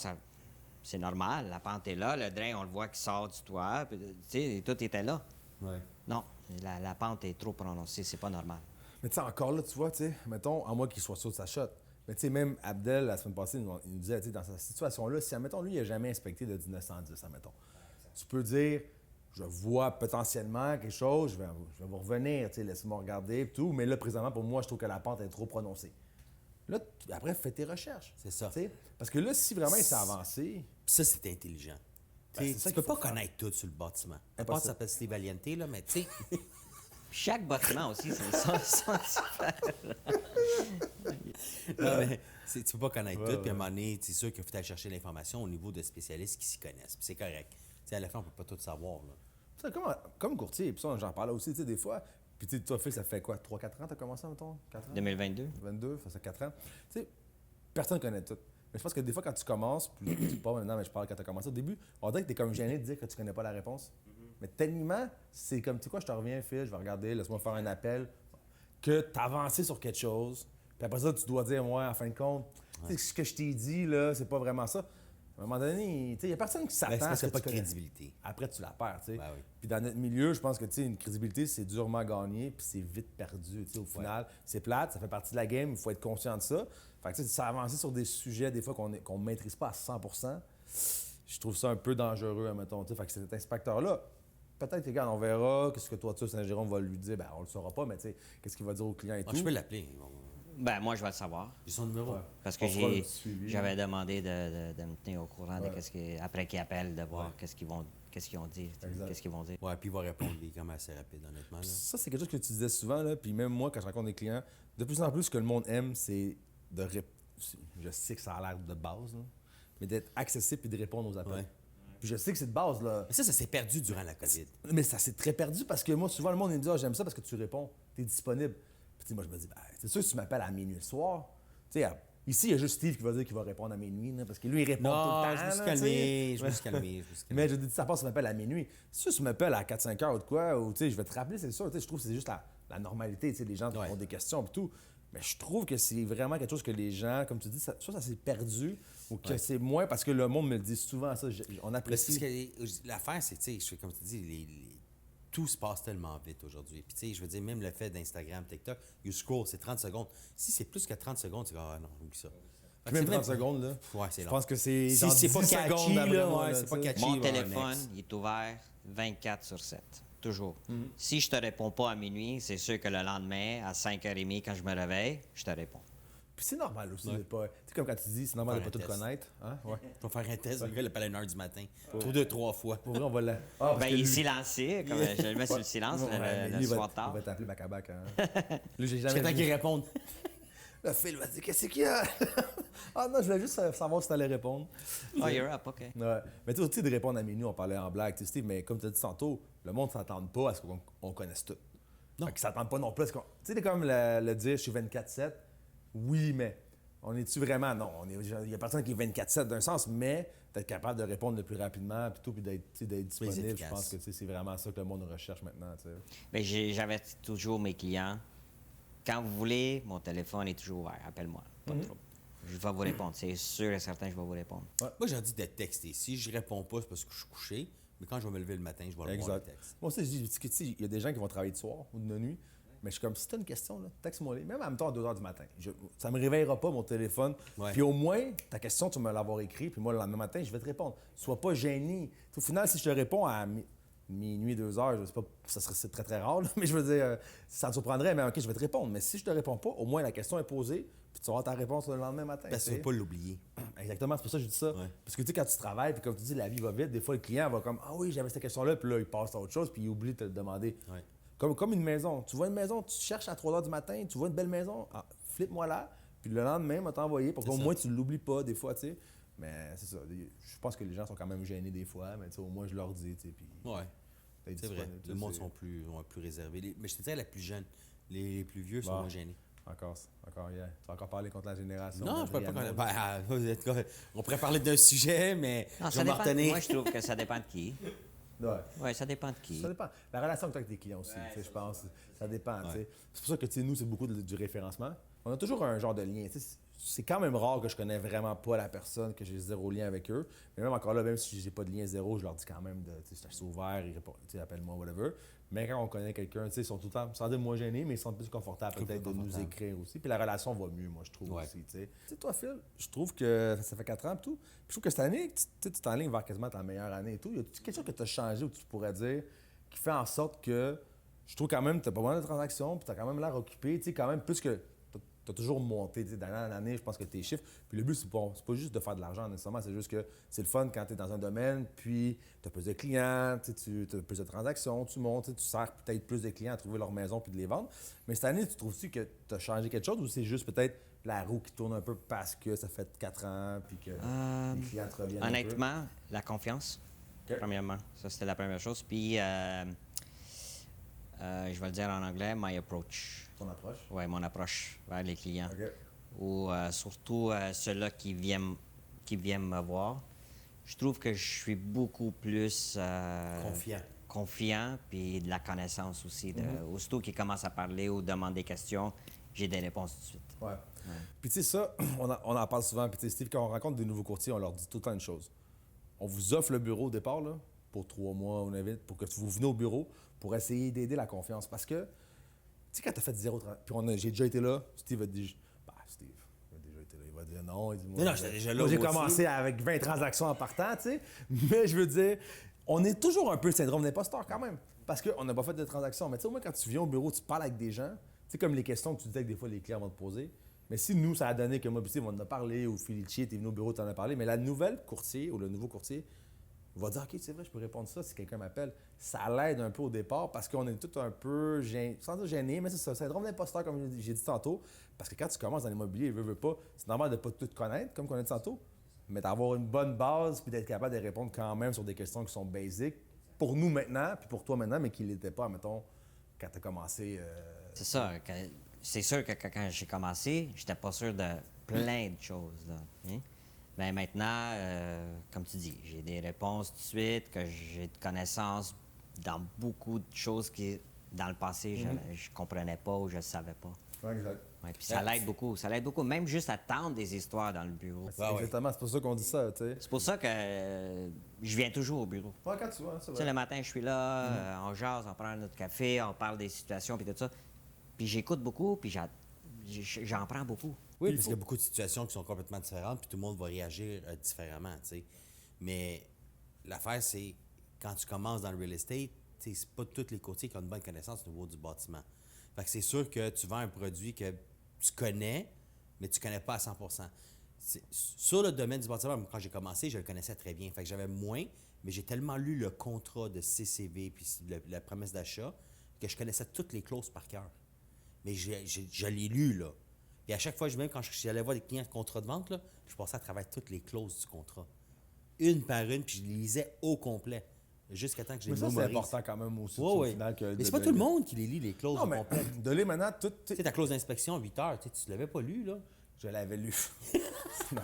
[SPEAKER 3] c'est normal, la pente est là, le drain, on le voit qui sort du toit, puis, tu sais, tout était là.
[SPEAKER 1] Ouais.
[SPEAKER 3] Non, la pente est trop prononcée, c'est pas normal.
[SPEAKER 2] Mais tu sais, encore là, tu vois, tu sais, mettons, à moins qu'il soit sûr de sa shot. Mais tu sais, même Abdel, la semaine passée, il nous disait, tu sais, dans cette situation-là, si, admettons, lui, il n'a jamais inspecté de 1910, admettons. Tu peux dire, je vois potentiellement quelque chose, je vais vous revenir, tu sais, laisse-moi regarder et tout. Mais là, présentement, pour moi, je trouve que la pente est trop prononcée. Là, après, fais tes recherches.
[SPEAKER 1] C'est ça.
[SPEAKER 2] Tu sais, parce que là, si vraiment il s'est avancé.
[SPEAKER 1] Puis ça, c'est intelligent.
[SPEAKER 2] Ben, c'est ça
[SPEAKER 1] Tu peux
[SPEAKER 2] qu'il
[SPEAKER 1] pas
[SPEAKER 2] faut faire.
[SPEAKER 1] connaître tout sur le bâtiment. À part
[SPEAKER 2] Impossible.
[SPEAKER 1] ça s'appelle Steve Valiente, là, mais tu sais.
[SPEAKER 3] Chaque bâtiment aussi, c'est ça.
[SPEAKER 1] Non, mais tu peux pas connaître tout, puis à un moment donné, c'est sûr qu'il faut aller chercher l'information au niveau de spécialistes qui s'y connaissent. Puis c'est correct. Tu sais, à la fin, on peut pas tout savoir, là.
[SPEAKER 2] Tu sais, comme courtier, puis ça, j'en parlais aussi, tu sais, des fois. Puis tu sais, toi, Phil, ça fait quoi, 3-4 ans, t'as commencé, mettons? 4 ans?
[SPEAKER 3] 2022.
[SPEAKER 2] 22, ça fait 4 ans. Tu sais, personne ne connaît tout. Mais je pense que des fois, quand tu commences, puis pas maintenant, mais je parle quand tu as commencé au début, on dirait que tu es comme gêné de dire que tu connais pas la réponse. Mais techniquement, c'est comme, tu sais quoi, je te reviens, Phil, je vais regarder, laisse-moi faire un appel, que tu as avancé sur quelque chose. Puis après ça, tu dois dire, moi, en fin de compte, tu sais, ce que je t'ai dit, là, c'est pas vraiment ça. À un moment donné, tu sais, il n'y a personne qui
[SPEAKER 1] Ben,
[SPEAKER 2] s'attend
[SPEAKER 1] c'est
[SPEAKER 2] à
[SPEAKER 1] parce
[SPEAKER 2] ce
[SPEAKER 1] qu'il
[SPEAKER 2] que
[SPEAKER 1] n'y a pas
[SPEAKER 2] tu
[SPEAKER 1] de
[SPEAKER 2] connais.
[SPEAKER 1] crédibilité.
[SPEAKER 2] Après, tu la perds, tu sais.
[SPEAKER 1] Ben oui.
[SPEAKER 2] Puis dans notre milieu, je pense que, tu sais, une crédibilité, c'est durement gagné, puis c'est vite perdu, tu sais, au final. C'est plate, ça fait partie de la game, il faut être conscient de ça. Fait que, tu sais, ça avancer sur des sujets, des fois, qu'on ne maîtrise pas à 100%, je trouve ça un peu dangereux, admettons, tu sais. Fait que cet inspecteur-là, peut-être, regarde, on verra, qu'est-ce que toi, tu sais, Saint-Jérôme va lui dire, ben on le saura pas, mais tu sais, qu'est-ce qu'il va dire au client et
[SPEAKER 1] Ah,
[SPEAKER 2] tout.
[SPEAKER 1] je peux l'appeler.
[SPEAKER 3] Ben, moi, je vais le savoir.
[SPEAKER 1] J'ai son numéro.
[SPEAKER 2] Ouais.
[SPEAKER 3] Parce que
[SPEAKER 2] On fera le suivi.
[SPEAKER 3] j'avais demandé de me tenir au courant de après qu'ils appellent, de voir qu'est-ce qu'ils ont dit,
[SPEAKER 2] Exact.
[SPEAKER 3] qu'est-ce qu'ils vont dire.
[SPEAKER 1] Ouais, puis il va répondre, il est quand même assez rapide, honnêtement. Là.
[SPEAKER 2] Ça, c'est quelque chose que tu disais souvent, là, puis même moi, quand je rencontre des clients, de plus en plus, ce que le monde aime, c'est de répondre. Je sais que ça a l'air de base, là, mais d'être accessible et de répondre aux appels.
[SPEAKER 1] Ouais.
[SPEAKER 2] Puis je sais que c'est de base, là.
[SPEAKER 1] Mais ça s'est perdu durant la COVID.
[SPEAKER 2] Mais ça s'est très perdu parce que moi, souvent, le monde il me dit, ah, j'aime ça parce que tu réponds, tu es disponible. Puis tu sais, moi, je me dis, ben, c'est sûr que tu m'appelles à minuit le soir. Tu sais, ici, il y a juste Steve qui va dire qu'il va répondre à minuit, là, parce que lui, il répond tout
[SPEAKER 1] Non,
[SPEAKER 2] le temps.
[SPEAKER 1] je me suis
[SPEAKER 2] là,
[SPEAKER 1] calmé,
[SPEAKER 2] tu
[SPEAKER 1] je
[SPEAKER 2] sais.
[SPEAKER 1] me suis calmé.
[SPEAKER 2] Mais je dis, ça passe, tu m'appelles à minuit. Si sûr, tu m'appelles à 4-5 heures ou de quoi, ou tu sais, je vais te rappeler, c'est sûr. Tu sais, je trouve que c'est juste la normalité, tu sais, les gens qui ont des questions et tout. Mais je trouve que c'est vraiment quelque chose que les gens, comme tu dis, ça s'est perdu ou que c'est moins parce que le monde me le dit souvent, ça, on apprécie.
[SPEAKER 1] L'affaire, c'est, tu sais, comme tu dis, tout se passe tellement vite aujourd'hui. Puis, tu sais, je veux dire, même le fait d'Instagram, TikTok, you scroll, c'est 30 secondes. Si c'est plus que 30 secondes, tu dis, ah non, oublie ça.
[SPEAKER 2] Puis même 30 secondes, là.
[SPEAKER 1] Ouais, c'est
[SPEAKER 2] Je
[SPEAKER 1] long.
[SPEAKER 2] pense que c'est.
[SPEAKER 1] Si
[SPEAKER 2] genre
[SPEAKER 1] c'est pas
[SPEAKER 2] 10
[SPEAKER 1] catchy,
[SPEAKER 2] secondes, d'après
[SPEAKER 1] là,
[SPEAKER 2] moi,
[SPEAKER 1] ouais, c'est pas
[SPEAKER 2] tu sais.
[SPEAKER 1] catchy.
[SPEAKER 3] Mon
[SPEAKER 1] ouais,
[SPEAKER 3] téléphone,
[SPEAKER 1] next.
[SPEAKER 3] il est ouvert 24/7. Toujours. Si je te réponds pas à minuit, c'est sûr que le lendemain, à 5h30, quand je me réveille, je te réponds.
[SPEAKER 2] Puis c'est normal aussi de pas. Tu sais, comme quand tu dis, c'est normal de
[SPEAKER 1] Faire
[SPEAKER 2] pas
[SPEAKER 1] un
[SPEAKER 2] tout
[SPEAKER 1] test.
[SPEAKER 2] connaître. Hein? Ouais.
[SPEAKER 1] On va faire un test, le gars, il appelle à 1h du matin. 2-3 fois.
[SPEAKER 2] Pour vrai, on va la. Ah, parce
[SPEAKER 3] Ben,
[SPEAKER 2] que
[SPEAKER 3] il est
[SPEAKER 2] lui-
[SPEAKER 3] silencieux, comme je le mets sur le silence
[SPEAKER 2] Ouais, mais
[SPEAKER 3] le
[SPEAKER 2] lui,
[SPEAKER 3] soir
[SPEAKER 2] il
[SPEAKER 3] tard.
[SPEAKER 2] va t'appeler Bacabac. Hein? Lui, j'ai
[SPEAKER 1] Jusqu'à
[SPEAKER 2] jamais.
[SPEAKER 1] temps
[SPEAKER 2] vu-
[SPEAKER 1] qu'il réponde.
[SPEAKER 2] Le Phil va dire, qu'est-ce qu'il y a? Ah non, je voulais juste savoir si t'allais répondre.
[SPEAKER 3] Oh, you're up, OK.
[SPEAKER 2] Ouais. Mais tu sais, de répondre à minuit, on parlait en blague, tu sais, Steve, mais comme tu as dit tantôt, le monde ne s'attend pas à ce qu'on connaisse tout.
[SPEAKER 1] Non.
[SPEAKER 2] Fait qu'ils ne s'attendent pas non plus à ce qu'on. Tu sais, comme le dire, je suis 24/7, oui, mais on est-tu vraiment. Non, il n'y a personne qui est 24/7 d'un sens, mais d'être capable de répondre le plus rapidement, plutôt, puis d'être disponible, je
[SPEAKER 1] efficace.
[SPEAKER 2] pense que tu sais, c'est vraiment ça que le monde recherche maintenant. Tu sais.
[SPEAKER 3] Ben, j'avertis toujours mes clients. Quand vous voulez, mon téléphone est toujours ouvert. Appelle-moi. Pas de trouble. Je vais vous répondre. C'est sûr et certain que je vais vous répondre.
[SPEAKER 1] Moi, j'ai dit de texter. Si je réponds pas, c'est parce que je suis couché. Mais quand je vais me lever le matin, je vais le voir le
[SPEAKER 2] Exact.
[SPEAKER 1] texte.
[SPEAKER 2] Moi aussi, je dis que, tu sais, il y a des gens qui vont travailler de soir ou de nuit, mais je suis comme, si tu as une question, là, texte-moi. Même en même temps à 2 h du matin. Ça me réveillera pas, mon téléphone.
[SPEAKER 1] Ouais.
[SPEAKER 2] Puis au moins, ta question, tu vas me l'avoir écrit, puis moi, le lendemain matin, je vais te répondre. Sois pas gêné. Au final, si je te réponds à minuit, 2 heures, je sais pas, c'est très, très rare, là, mais je veux dire, ça te surprendrait, mais OK, je vais te répondre. Mais si je te réponds pas, au moins, la question est posée, puis tu auras ta réponse le lendemain matin.
[SPEAKER 1] Parce que
[SPEAKER 2] tu
[SPEAKER 1] tu
[SPEAKER 2] sais.
[SPEAKER 1] ne veux pas l'oublier.
[SPEAKER 2] Exactement, c'est pour ça que je dis ça.
[SPEAKER 1] Ouais.
[SPEAKER 2] Parce que tu sais, quand tu travailles, puis comme tu dis, la vie va vite, des fois, le client va comme, ah oui, j'avais cette question-là, puis là, il passe à autre chose, puis il oublie de te le demander.
[SPEAKER 1] Ouais.
[SPEAKER 2] Comme une maison. Tu vois une maison, tu cherches à 3 h du matin, tu vois une belle maison, ah, flippe-moi là, puis le lendemain, on va t'envoyer pour
[SPEAKER 1] C'est
[SPEAKER 2] qu'au
[SPEAKER 1] ça.
[SPEAKER 2] moins tu l'oublies pas des fois, tu sais. Mais c'est ça. Je pense que les gens sont quand même gênés des fois, mais tu sais, au moins je leur dis, tu sais, puis
[SPEAKER 1] Ouais,
[SPEAKER 2] d'être
[SPEAKER 1] c'est vrai.
[SPEAKER 2] disponible, tu
[SPEAKER 1] Le
[SPEAKER 2] sais,
[SPEAKER 1] monde
[SPEAKER 2] c'est-
[SPEAKER 1] sont plus réservés. Mais je te dirais, la plus jeune, les plus vieux sont
[SPEAKER 2] Bon.
[SPEAKER 1] moins gênés.
[SPEAKER 2] Encore, yeah. Tu vas encore parler contre la génération.
[SPEAKER 1] Non, je peux pas
[SPEAKER 2] d'Adriano.
[SPEAKER 1] connaître. On pourrait parler d'un sujet, mais
[SPEAKER 3] Non,
[SPEAKER 1] je
[SPEAKER 3] ça
[SPEAKER 1] vais m'en
[SPEAKER 3] dépend.
[SPEAKER 1] retenir.
[SPEAKER 3] Moi, je trouve que ça dépend de qui.
[SPEAKER 2] Ouais.
[SPEAKER 3] Ouais, ça dépend de qui.
[SPEAKER 2] Ça dépend. La relation que tu as avec tes clients aussi, je pense. Ça dépend. C'est pour ça que nous, c'est beaucoup du référencement. On a toujours un genre de lien. C'est quand même rare que je connais vraiment pas la personne, que j'ai zéro lien avec eux. Mais même encore là, même si j'ai pas de lien zéro, je leur dis quand même je suis ouvert, ils répondent, appelle-moi, whatever. Mais quand on connaît quelqu'un, ils sont tout le temps, sans dire moins gênés, mais ils sont plus confortables peut-être de nous écrire aussi. Puis la relation va mieux, moi, je trouve aussi. Tu sais, toi, Phil, je trouve que ça fait 4 ans et tout. Puis je trouve que cette année, tu t'enlignes vers quasiment ta meilleure année et tout. Y a quelque chose que tu as changé ou tu pourrais dire qui fait en sorte que je trouve quand même que tu as pas mal de transactions, puis tu as quand même l'air occupé, tu sais, quand même, plus que tu as toujours monté d'année en année, je pense que tes chiffres. Puis le but, c'est pas juste de faire de l'argent nécessairement, c'est juste que c'est le fun quand tu es dans un domaine, puis tu as plus de clients, tu as plus de transactions, tu montes, tu sers peut-être plus de clients à trouver leur maison puis de les vendre. Mais cette année, tu trouves-tu que tu as changé quelque chose ou c'est juste peut-être la roue qui tourne un peu parce que ça fait 4 ans puis que les clients te reviennent
[SPEAKER 3] Honnêtement, la confiance, premièrement. Ça, c'était la première chose. Puis, je vais le dire en anglais, my approach.
[SPEAKER 2] Ton approche?
[SPEAKER 3] Oui, mon approche vers les clients.
[SPEAKER 2] OK.
[SPEAKER 3] Ou surtout ceux-là qui viennent me voir. Je trouve que je suis beaucoup plus confiant, puis de la connaissance aussi. Aussitôt qu'ils commencent à parler ou demandent des questions, j'ai des réponses tout de suite.
[SPEAKER 2] Ouais. Puis tu sais, ça, on en parle souvent. Puis tu sais, Steve, quand on rencontre des nouveaux courtiers, on leur dit tout le temps une chose. On vous offre le bureau au départ, là, pour 3 mois, on invite, pour que vous venez au bureau pour essayer d'aider la confiance. Parce que, tu sais, quand tu as fait 0, puis j'ai déjà été là, Steve va te dire, Steve, il a déjà été là, il va dire non. Il dit,
[SPEAKER 1] non, j'étais déjà là.
[SPEAKER 2] Moi, j'ai commencé avec 20 transactions en partant, tu sais. Mais je veux dire, on est toujours un peu le syndrome d'imposteur quand même. Parce qu'on n'a pas fait de transactions. Mais tu sais, au moins, quand tu viens au bureau, tu parles avec des gens, tu sais, comme les questions que tu disais que des fois les clients vont te poser. Mais si nous, ça a donné que moi, Steve, on en a parlé, ou Felici, t'es venu au bureau, tu en as parlé, mais la nouvelle courtier ou le nouveau courtier va dire, OK, c'est vrai, je peux répondre ça si quelqu'un m'appelle. Ça l'aide un peu au départ parce qu'on est tout un peu, sans dire gêné, mais c'est ça, syndrome d'imposteur, comme j'ai dit tantôt. Parce que quand tu commences dans l'immobilier, veux pas, c'est normal de ne pas tout connaître, comme on a dit tantôt, mais d'avoir une bonne base puis d'être capable de répondre quand même sur des questions qui sont basiques pour nous maintenant, puis pour toi maintenant, mais qui ne l'étaient pas, mettons, quand tu as commencé.
[SPEAKER 3] C'est ça. C'est sûr que quand j'ai commencé, j'étais pas sûr de plein de choses. Là, hein? Mais maintenant, comme tu dis, j'ai des réponses tout de suite, que j'ai de connaissances dans beaucoup de choses qui, dans le passé, je comprenais pas ou je ne savais pas.
[SPEAKER 2] Ouais, exact.
[SPEAKER 3] Ouais, puis ça l'aide beaucoup. Ça l'aide beaucoup, même juste à tendre des histoires dans le bureau.
[SPEAKER 2] Exactement, c'est pour ça qu'on dit ça, tu sais.
[SPEAKER 3] C'est pour ça que je viens toujours au bureau.
[SPEAKER 2] Ouais, quand tu vois, c'est
[SPEAKER 3] Tu sais,
[SPEAKER 2] vrai.
[SPEAKER 3] le matin, je suis là, on jase, on prend notre café, on parle des situations, puis tout ça. Puis j'écoute beaucoup, puis j'en prends beaucoup.
[SPEAKER 1] Oui, parce qu'il y a beaucoup de situations qui sont complètement différentes, puis tout le monde va réagir différemment, tu sais. Mais l'affaire, c'est quand tu commences dans le real estate, tu sais, c'est pas tous les courtiers qui ont une bonne connaissance au niveau du bâtiment. Fait que c'est sûr que tu vends un produit que tu connais, mais tu connais pas à 100%. Sur le domaine du bâtiment, quand j'ai commencé, je le connaissais très bien. Fait que j'avais moins, mais j'ai tellement lu le contrat de CCV puis la promesse d'achat que je connaissais toutes les clauses par cœur. Mais je l'ai lu, là. Et à chaque fois, même quand j'allais voir des clients de contrat de vente, là, je passais à travers toutes les clauses du contrat. Une par une, puis je les lisais au complet. Jusqu'à temps que je les
[SPEAKER 2] Mais ça, c'est
[SPEAKER 1] mémorise.
[SPEAKER 2] important quand même aussi.
[SPEAKER 1] Oui,
[SPEAKER 2] au
[SPEAKER 1] oui.
[SPEAKER 2] final, que
[SPEAKER 1] Mais c'est pas tout le monde qui les lit, les clauses
[SPEAKER 2] Non,
[SPEAKER 1] au
[SPEAKER 2] mais
[SPEAKER 1] complet.
[SPEAKER 2] de lire maintenant, tout.
[SPEAKER 1] Tu sais, ta clause d'inspection, 8 heures, tu l'avais pas lu, là.
[SPEAKER 2] Je l'avais lu. Non.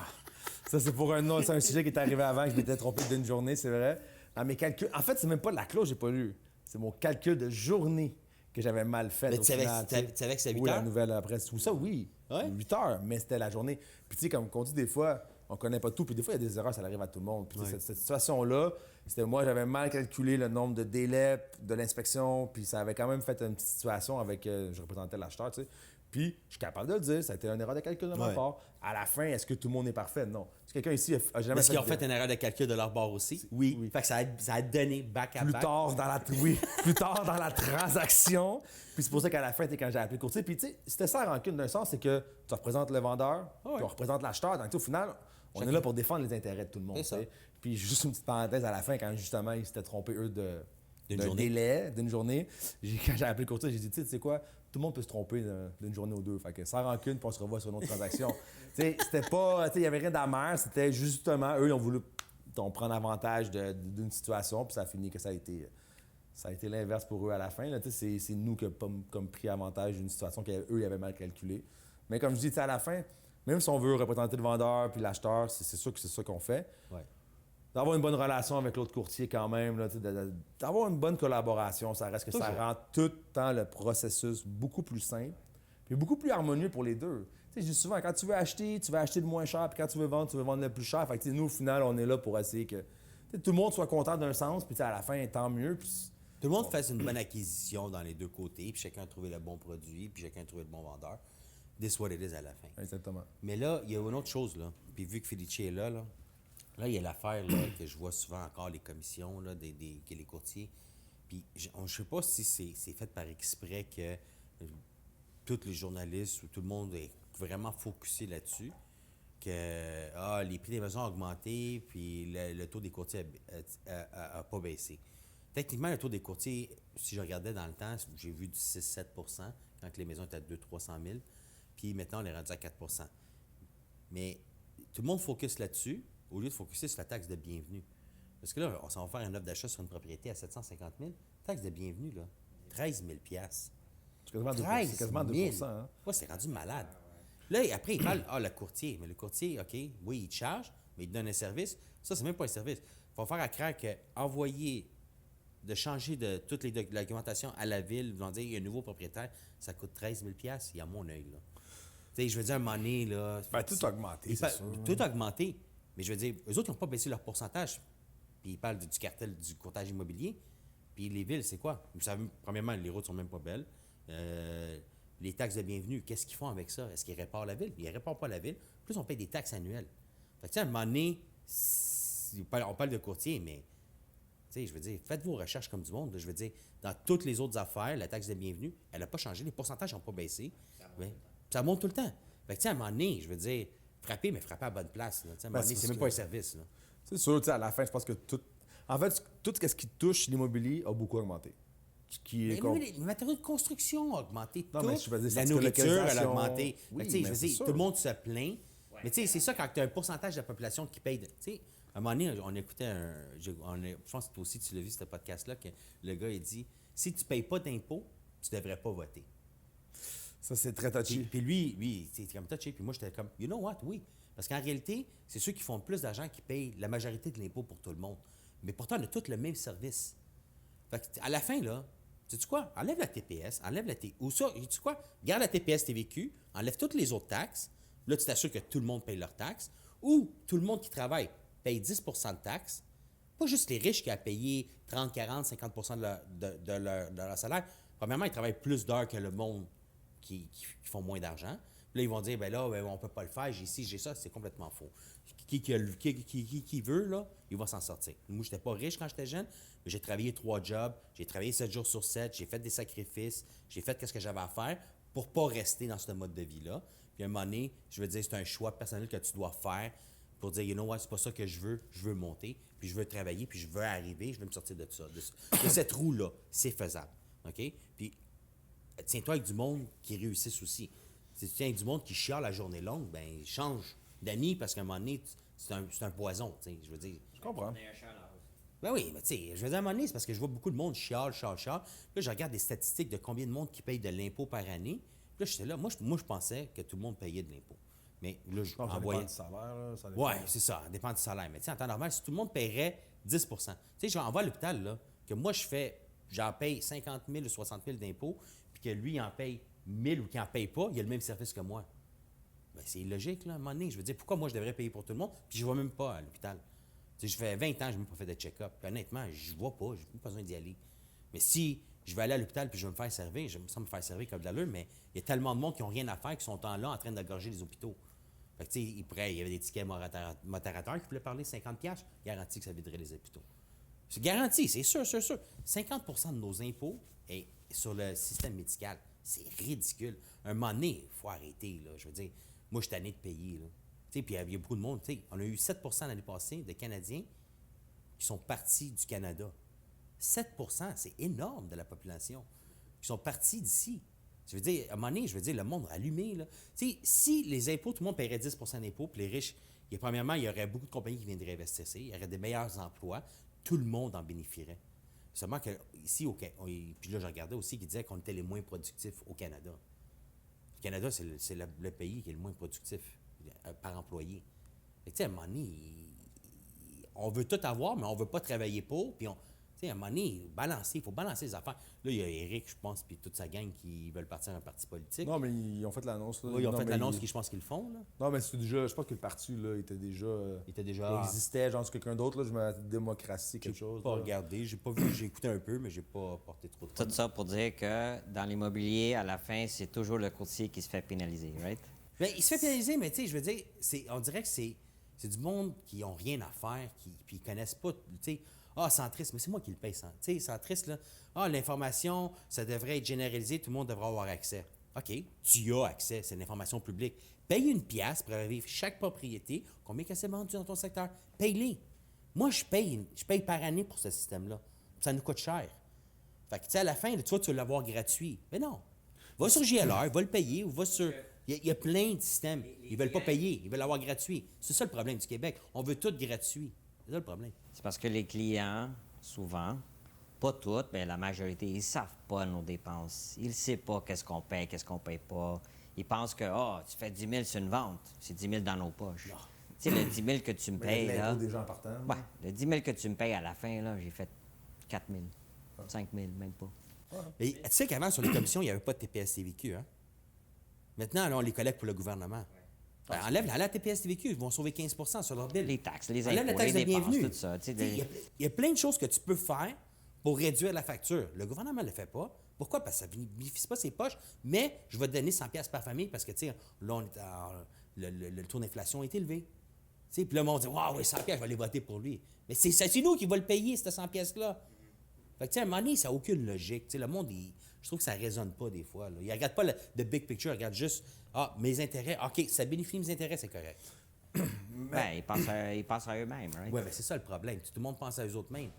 [SPEAKER 2] Ça, c'est pour un autre. C'est un sujet qui est arrivé avant, que je m'étais trompé d'une journée, c'est vrai. Dans mes calculs. En fait, c'est même pas la clause que j'ai pas lu. C'est mon calcul de journée que j'avais mal fait.
[SPEAKER 1] Mais
[SPEAKER 2] au
[SPEAKER 1] tu savais,
[SPEAKER 2] final,
[SPEAKER 1] tu savais que c'était 8
[SPEAKER 2] oui,
[SPEAKER 1] heures?
[SPEAKER 2] la nouvelle après. Tout ça, oui.
[SPEAKER 1] Ouais?
[SPEAKER 2] 8 heures, mais c'était la journée. Puis tu sais, comme on dit des fois, on connaît pas tout. Puis des fois, il y a des erreurs, ça arrive à tout le monde. Puis tu sais, cette situation-là, c'était moi, j'avais mal calculé le nombre de délais de l'inspection. Puis ça avait quand même fait une petite situation avec, je représentais l'acheteur, tu sais. Puis je suis capable de le dire, ça a été une erreur de calcul de ma part. À la fin, est-ce que tout le monde est parfait? Non. Si quelqu'un ici a jamais
[SPEAKER 1] Est-ce qu'ils ont fait une erreur de calcul de leur bord aussi?
[SPEAKER 2] Oui.
[SPEAKER 1] Fait que ça a donné back à
[SPEAKER 2] plus
[SPEAKER 1] back.
[SPEAKER 2] tard dans la plus tard dans la transaction. Puis c'est pour ça qu'à la fin, quand j'ai appelé le courtier, puis tu sais, c'était ça la rancune d'un sens, c'est que tu représentes le vendeur, puis on représente l'acheteur. Donc au final, on est là pour défendre les intérêts de tout le monde.
[SPEAKER 1] C'est ça.
[SPEAKER 2] Puis juste une petite parenthèse à la fin, quand justement ils s'étaient trompés eux d'un
[SPEAKER 1] journée.
[SPEAKER 2] délai, d'une journée, quand j'ai appelé le courtier, j'ai dit, tu sais quoi, tout le monde peut se tromper d'une journée ou deux. Fait que sans rancune, puis on se revoit sur une autre transaction. Tu sais, c'était pas, tu sais, il y avait rien d'amer, c'était justement, eux, ils ont voulu prendre avantage d'une situation, puis ça a fini que ça a été l'inverse pour eux à la fin. Là, c'est nous qui avons comme pris avantage d'une situation qu'eux, ils avaient mal calculée. Mais comme je dis, à la fin, même si on veut représenter le vendeur puis l'acheteur, c'est sûr que c'est ça qu'on fait.
[SPEAKER 1] Ouais.
[SPEAKER 2] d'avoir une bonne relation avec l'autre courtier quand même, là, d'avoir une bonne collaboration. Ça reste que ça rend tout le temps le processus beaucoup plus simple puis beaucoup plus harmonieux pour les deux. Tu sais, je dis souvent, quand tu veux acheter le moins cher, puis quand tu veux vendre le plus cher. Fait que, nous, au final, on est là pour essayer que tout le monde soit content d'un sens, puis à la fin, tant mieux. Puis,
[SPEAKER 1] Tout le monde fasse une bonne acquisition dans les deux côtés, puis chacun a trouvé le bon produit, puis chacun a trouvé le bon vendeur. This what it is à la fin.
[SPEAKER 2] exactement.
[SPEAKER 1] Mais là, il y a une autre chose, là. Puis vu que Felice est là, il y a l'affaire là, que je vois souvent encore, les commissions, là, que les courtiers. Puis je ne sais pas si c'est fait par exprès que tous les journalistes ou tout le monde est vraiment focusé là-dessus, que les prix des maisons ont augmenté, puis le taux des courtiers n'a pas baissé. Techniquement, le taux des courtiers, si je regardais dans le temps, j'ai vu du 6-7 quand les maisons étaient à 200-300 000, puis maintenant, on est rendu à 4 Mais tout le monde focus là-dessus, au lieu de focuser sur la taxe de bienvenue. Parce que là, on s'en va faire une offre d'achat sur une propriété à 750 000, taxe de bienvenue, là, 13 000
[SPEAKER 2] C'est quasiment 2 hein?
[SPEAKER 1] Ouais, c'est rendu malade. Là, après, il parle, le courtier. Mais le courtier, OK, oui, il te charge, mais il te donne un service. Ça, c'est même pas un service. Il faut faire à croire qu'envoyer, de changer de toute la documentation à la ville, vont dire, il y a un nouveau propriétaire, ça coûte 13 000 il y a mon œil, là. Tu sais, je veux dire, à un moment donné, là...
[SPEAKER 2] tout a augmenté, c'est sûr.
[SPEAKER 1] Tout a augmenté. Mais je veux dire, eux autres, ils n'ont pas baissé leur pourcentage. Puis ils parlent du cartel du courtage immobilier. Puis les villes, c'est quoi? Vous savez, premièrement, les routes sont même pas belles. Les taxes de bienvenue, qu'est-ce qu'ils font avec ça? Est-ce qu'ils réparent la ville? Ils ne réparent pas la ville. Plus, on paye des taxes annuelles. Fait que, tu sais, à un moment donné, on parle de courtier, mais, tu sais, je veux dire, faites vos recherches comme du monde. Là. Je veux dire, dans toutes les autres affaires, la taxe de bienvenue, elle n'a pas changé. Les pourcentages n'ont pas baissé. Ça monte tout le temps. Fait que, tu sais, à un moment donné, je veux dire, frapper, mais frapper à la bonne place. Là. À un moment donné, c'est même pas un service. Là.
[SPEAKER 2] C'est sûr, tu sais, à la fin, je pense que tout ce qui touche l'immobilier a beaucoup augmenté.
[SPEAKER 1] Mais les matériaux de construction ont augmenté.
[SPEAKER 2] Non, mais je veux dire,
[SPEAKER 1] la
[SPEAKER 2] c'est
[SPEAKER 1] nourriture, elle a
[SPEAKER 2] localisation.
[SPEAKER 1] augmenté.
[SPEAKER 2] Oui,
[SPEAKER 1] je veux
[SPEAKER 2] c'est
[SPEAKER 1] dire,
[SPEAKER 2] sûr.
[SPEAKER 1] tout le monde se plaint. Mais tu sais, c'est ça quand tu as un pourcentage de la population qui paye. Tu sais, à un moment donné, on écoutait je pense que toi aussi, tu l'as vu, ce podcast-là, que le gars, il dit si tu ne payes pas d'impôts, tu ne devrais pas voter.
[SPEAKER 2] Ça, c'est très touchy.
[SPEAKER 1] Puis lui, c'est comme touché. Puis moi, j'étais comme, you know what, oui. Parce qu'en réalité, c'est ceux qui font le plus d'argent qui payent la majorité de l'impôt pour tout le monde. Mais pourtant, on a tous le même service. Fait que, à la fin, là, sais-tu quoi? Enlève la TPS, enlève la TVQ. Ou ça, sais-tu quoi? Garde la TPS TVQ, enlève toutes les autres taxes. Là, tu t'assures que tout le monde paye leurs taxes. Ou tout le monde qui travaille paye 10 de taxes. Pas juste les riches qui ont payé 30, 40, 50 de leur salaire. Premièrement, ils travaillent plus d'heures que le monde qui font moins d'argent. Puis là, ils vont dire, on ne peut pas le faire, j'ai ci, j'ai ça. C'est complètement faux. Qui veut, là, il va s'en sortir. Moi, je n'étais pas riche quand j'étais jeune, mais j'ai travaillé 3 jobs, j'ai travaillé 7 jours sur 7, j'ai fait des sacrifices, j'ai fait ce que j'avais à faire pour ne pas rester dans ce mode de vie-là. Puis à un moment donné, je veux dire, c'est un choix personnel que tu dois faire pour dire, you know what, c'est pas ça que je veux monter, puis je veux travailler, puis je veux arriver, je veux me sortir de ça. De cette roue-là, c'est faisable. OK? Puis tiens-toi avec du monde qui réussisse aussi. Si tu tiens avec du monde qui chiale la journée longue, ben change d'amis parce qu'à un moment donné, c'est un poison, tu sais, je veux dire.
[SPEAKER 2] Je comprends.
[SPEAKER 1] Ben oui, mais tu sais, je veux dire, à un moment donné, c'est parce que je vois beaucoup de monde chiale. Puis là, je regarde des statistiques de combien de monde qui paye de l'impôt par année. Puis là, j'étais là, moi, je pensais que tout le monde payait de l'impôt. Mais là, je
[SPEAKER 2] Ça
[SPEAKER 1] envoyais...
[SPEAKER 2] dépend du salaire, là. Ça dépend.
[SPEAKER 1] Oui, c'est ça, ça dépend du salaire. Mais tu sais, en temps normal, si tout le monde paierait 10 tu sais, je l'envoie à l'hôpital, là, que moi, j'en paye 50 000 ou 60 000 d'impôts, puis que lui, il en paye 1000 ou qu'il n'en paye pas, il a le même service que moi. Ben, c'est illogique, là, à un moment donné. Je veux dire, pourquoi moi, je devrais payer pour tout le monde, puis je ne vais même pas à l'hôpital. Tu sais, je fais 20 ans, je n'ai même pas fait de check-up. Puis honnêtement, je ne vois pas, je n'ai pas besoin d'y aller. Mais si je vais aller à l'hôpital puis je vais me faire servir, je me sens me faire servir comme de l'allure, mais il y a tellement de monde qui n'ont rien à faire, qui sont là en train d'agorger les hôpitaux. Fait que, tu sais, il y avait des tickets motorateurs qui voulaient parler 50$, garanti que ça viderait les hôpitaux. C'est garanti, c'est sûr, sûr, sûr. 50% de nos impôts est sur le système médical. C'est ridicule. Un moment donné, il faut arrêter, là. Je veux dire, moi, je suis tanné de payer, là. Tu sais, puis il y a beaucoup de monde, tu sais, on a eu 7% l'année passée de Canadiens qui sont partis du Canada. 7%, c'est énorme de la population qui sont partis d'ici. Je veux dire, à un moment donné, je veux dire, le monde allumé, là. Tu sais, si les impôts, tout le monde paierait 10% d'impôts, puis les riches, premièrement, il y aurait beaucoup de compagnies qui viendraient investir, il y aurait des meilleurs emplois, tout le monde en bénéficierait. Seulement que ici, puis là, je regardais aussi qui disait qu'on était les moins productifs au Canada. Le Canada, c'est le pays qui est le moins productif par employé. Tu sais, à un moment donné, on veut tout avoir, mais on veut pas travailler pour. Puis, tu sais, à un moment donné, il faut balancer les affaires. Là, il y a Eric, je pense, puis toute sa gang qui veulent partir un parti politique.
[SPEAKER 2] Non, mais ils ont fait l'annonce. Là.
[SPEAKER 1] Oui, ils ont
[SPEAKER 2] Non,
[SPEAKER 1] fait
[SPEAKER 2] mais
[SPEAKER 1] l'annonce je pense qu'ils le font. Là.
[SPEAKER 2] Non, mais c'est déjà. Je pense que le parti, là, était déjà.
[SPEAKER 1] Il était déjà.
[SPEAKER 2] Il existait, genre, c'est quelqu'un d'autre, là. Je me démocratie, quelque chose.
[SPEAKER 1] Pas
[SPEAKER 2] là.
[SPEAKER 1] regardé, j'ai pas vu, j'ai écouté un peu, mais j'ai pas porté trop de temps.
[SPEAKER 3] Tout ça pour dire que dans l'immobilier, à la fin, c'est toujours le courtier qui se fait pénaliser, right?
[SPEAKER 1] Ben, il se fait pénaliser, mais tu sais, je veux dire, on dirait que c'est du monde qui n'ont rien à faire, puis ils connaissent pas, tu sais, centriste, mais c'est moi qui le paye, tu sais, centriste, là, l'information, ça devrait être généralisé, tout le monde devrait avoir accès. OK, tu as accès, c'est l'information publique. Paye une pièce pour vivre chaque propriété, combien qu'elle s'est vendue dans ton secteur, paye-les. Moi, je paye par année pour ce système-là. Ça nous coûte cher. Fait que, tu sais, à la fin, tu vois, tu vas l'avoir gratuit. Mais non. Va sur JLR, va le payer, ou va sur... Il y a plein de systèmes. Ils veulent pas payer, ils veulent l'avoir gratuit. C'est ça le problème du Québec. On veut tout gratuit. C'est ça le problème.
[SPEAKER 3] C'est parce que les clients, souvent, pas toutes, mais la majorité, ils savent pas nos dépenses. Ils ne savent pas qu'est-ce qu'on paye pas. Ils pensent que, tu fais 10 000 sur une vente, c'est 10 000 dans nos poches. Tu sais, le 10 000 que tu me payes,
[SPEAKER 2] Mais
[SPEAKER 3] là...
[SPEAKER 2] des gens partant.
[SPEAKER 3] Ouais, le 10 000 que tu me payes à la fin, là, j'ai fait 4 000, 5 000, même pas.
[SPEAKER 1] Et tu sais qu'avant, sur les commissions, il n'y avait pas de TPS-TVQ, hein? Maintenant, là, on les collecte pour le gouvernement. Ben, enlève la TPS-TVQ, ils vont sauver 15 sur leur bill.
[SPEAKER 3] Les taxes, les
[SPEAKER 1] Enlève la
[SPEAKER 3] impôts,
[SPEAKER 1] taxe
[SPEAKER 3] les
[SPEAKER 1] de
[SPEAKER 3] dépenses,
[SPEAKER 1] bienvenue.
[SPEAKER 3] tout ça. Tu sais,
[SPEAKER 1] Il y a plein de choses que tu peux faire pour réduire la facture. Le gouvernement ne le fait pas. Pourquoi? Parce que ça ne bénéficie pas ses poches, mais je vais te donner 100 pièces par famille parce que, tu sais, là, le taux d'inflation est élevé. Puis le monde dit, waouh, oui, 100 pièces, je vais aller voter pour lui. Mais c'est nous qui va le payer, cette 100 pièces-là. Fait que, tu sais, à un moment donné, ça n'a aucune logique. Tu sais, le monde, je trouve que ça ne résonne pas des fois. Là. Il ne regarde pas le big picture, il regarde juste, mes intérêts, OK, ça bénéficie mes intérêts, c'est correct.
[SPEAKER 3] ben, ils pensent à eux-mêmes, right?
[SPEAKER 1] Oui, mais c'est ça le problème. Tout le monde pense à eux autres mêmes.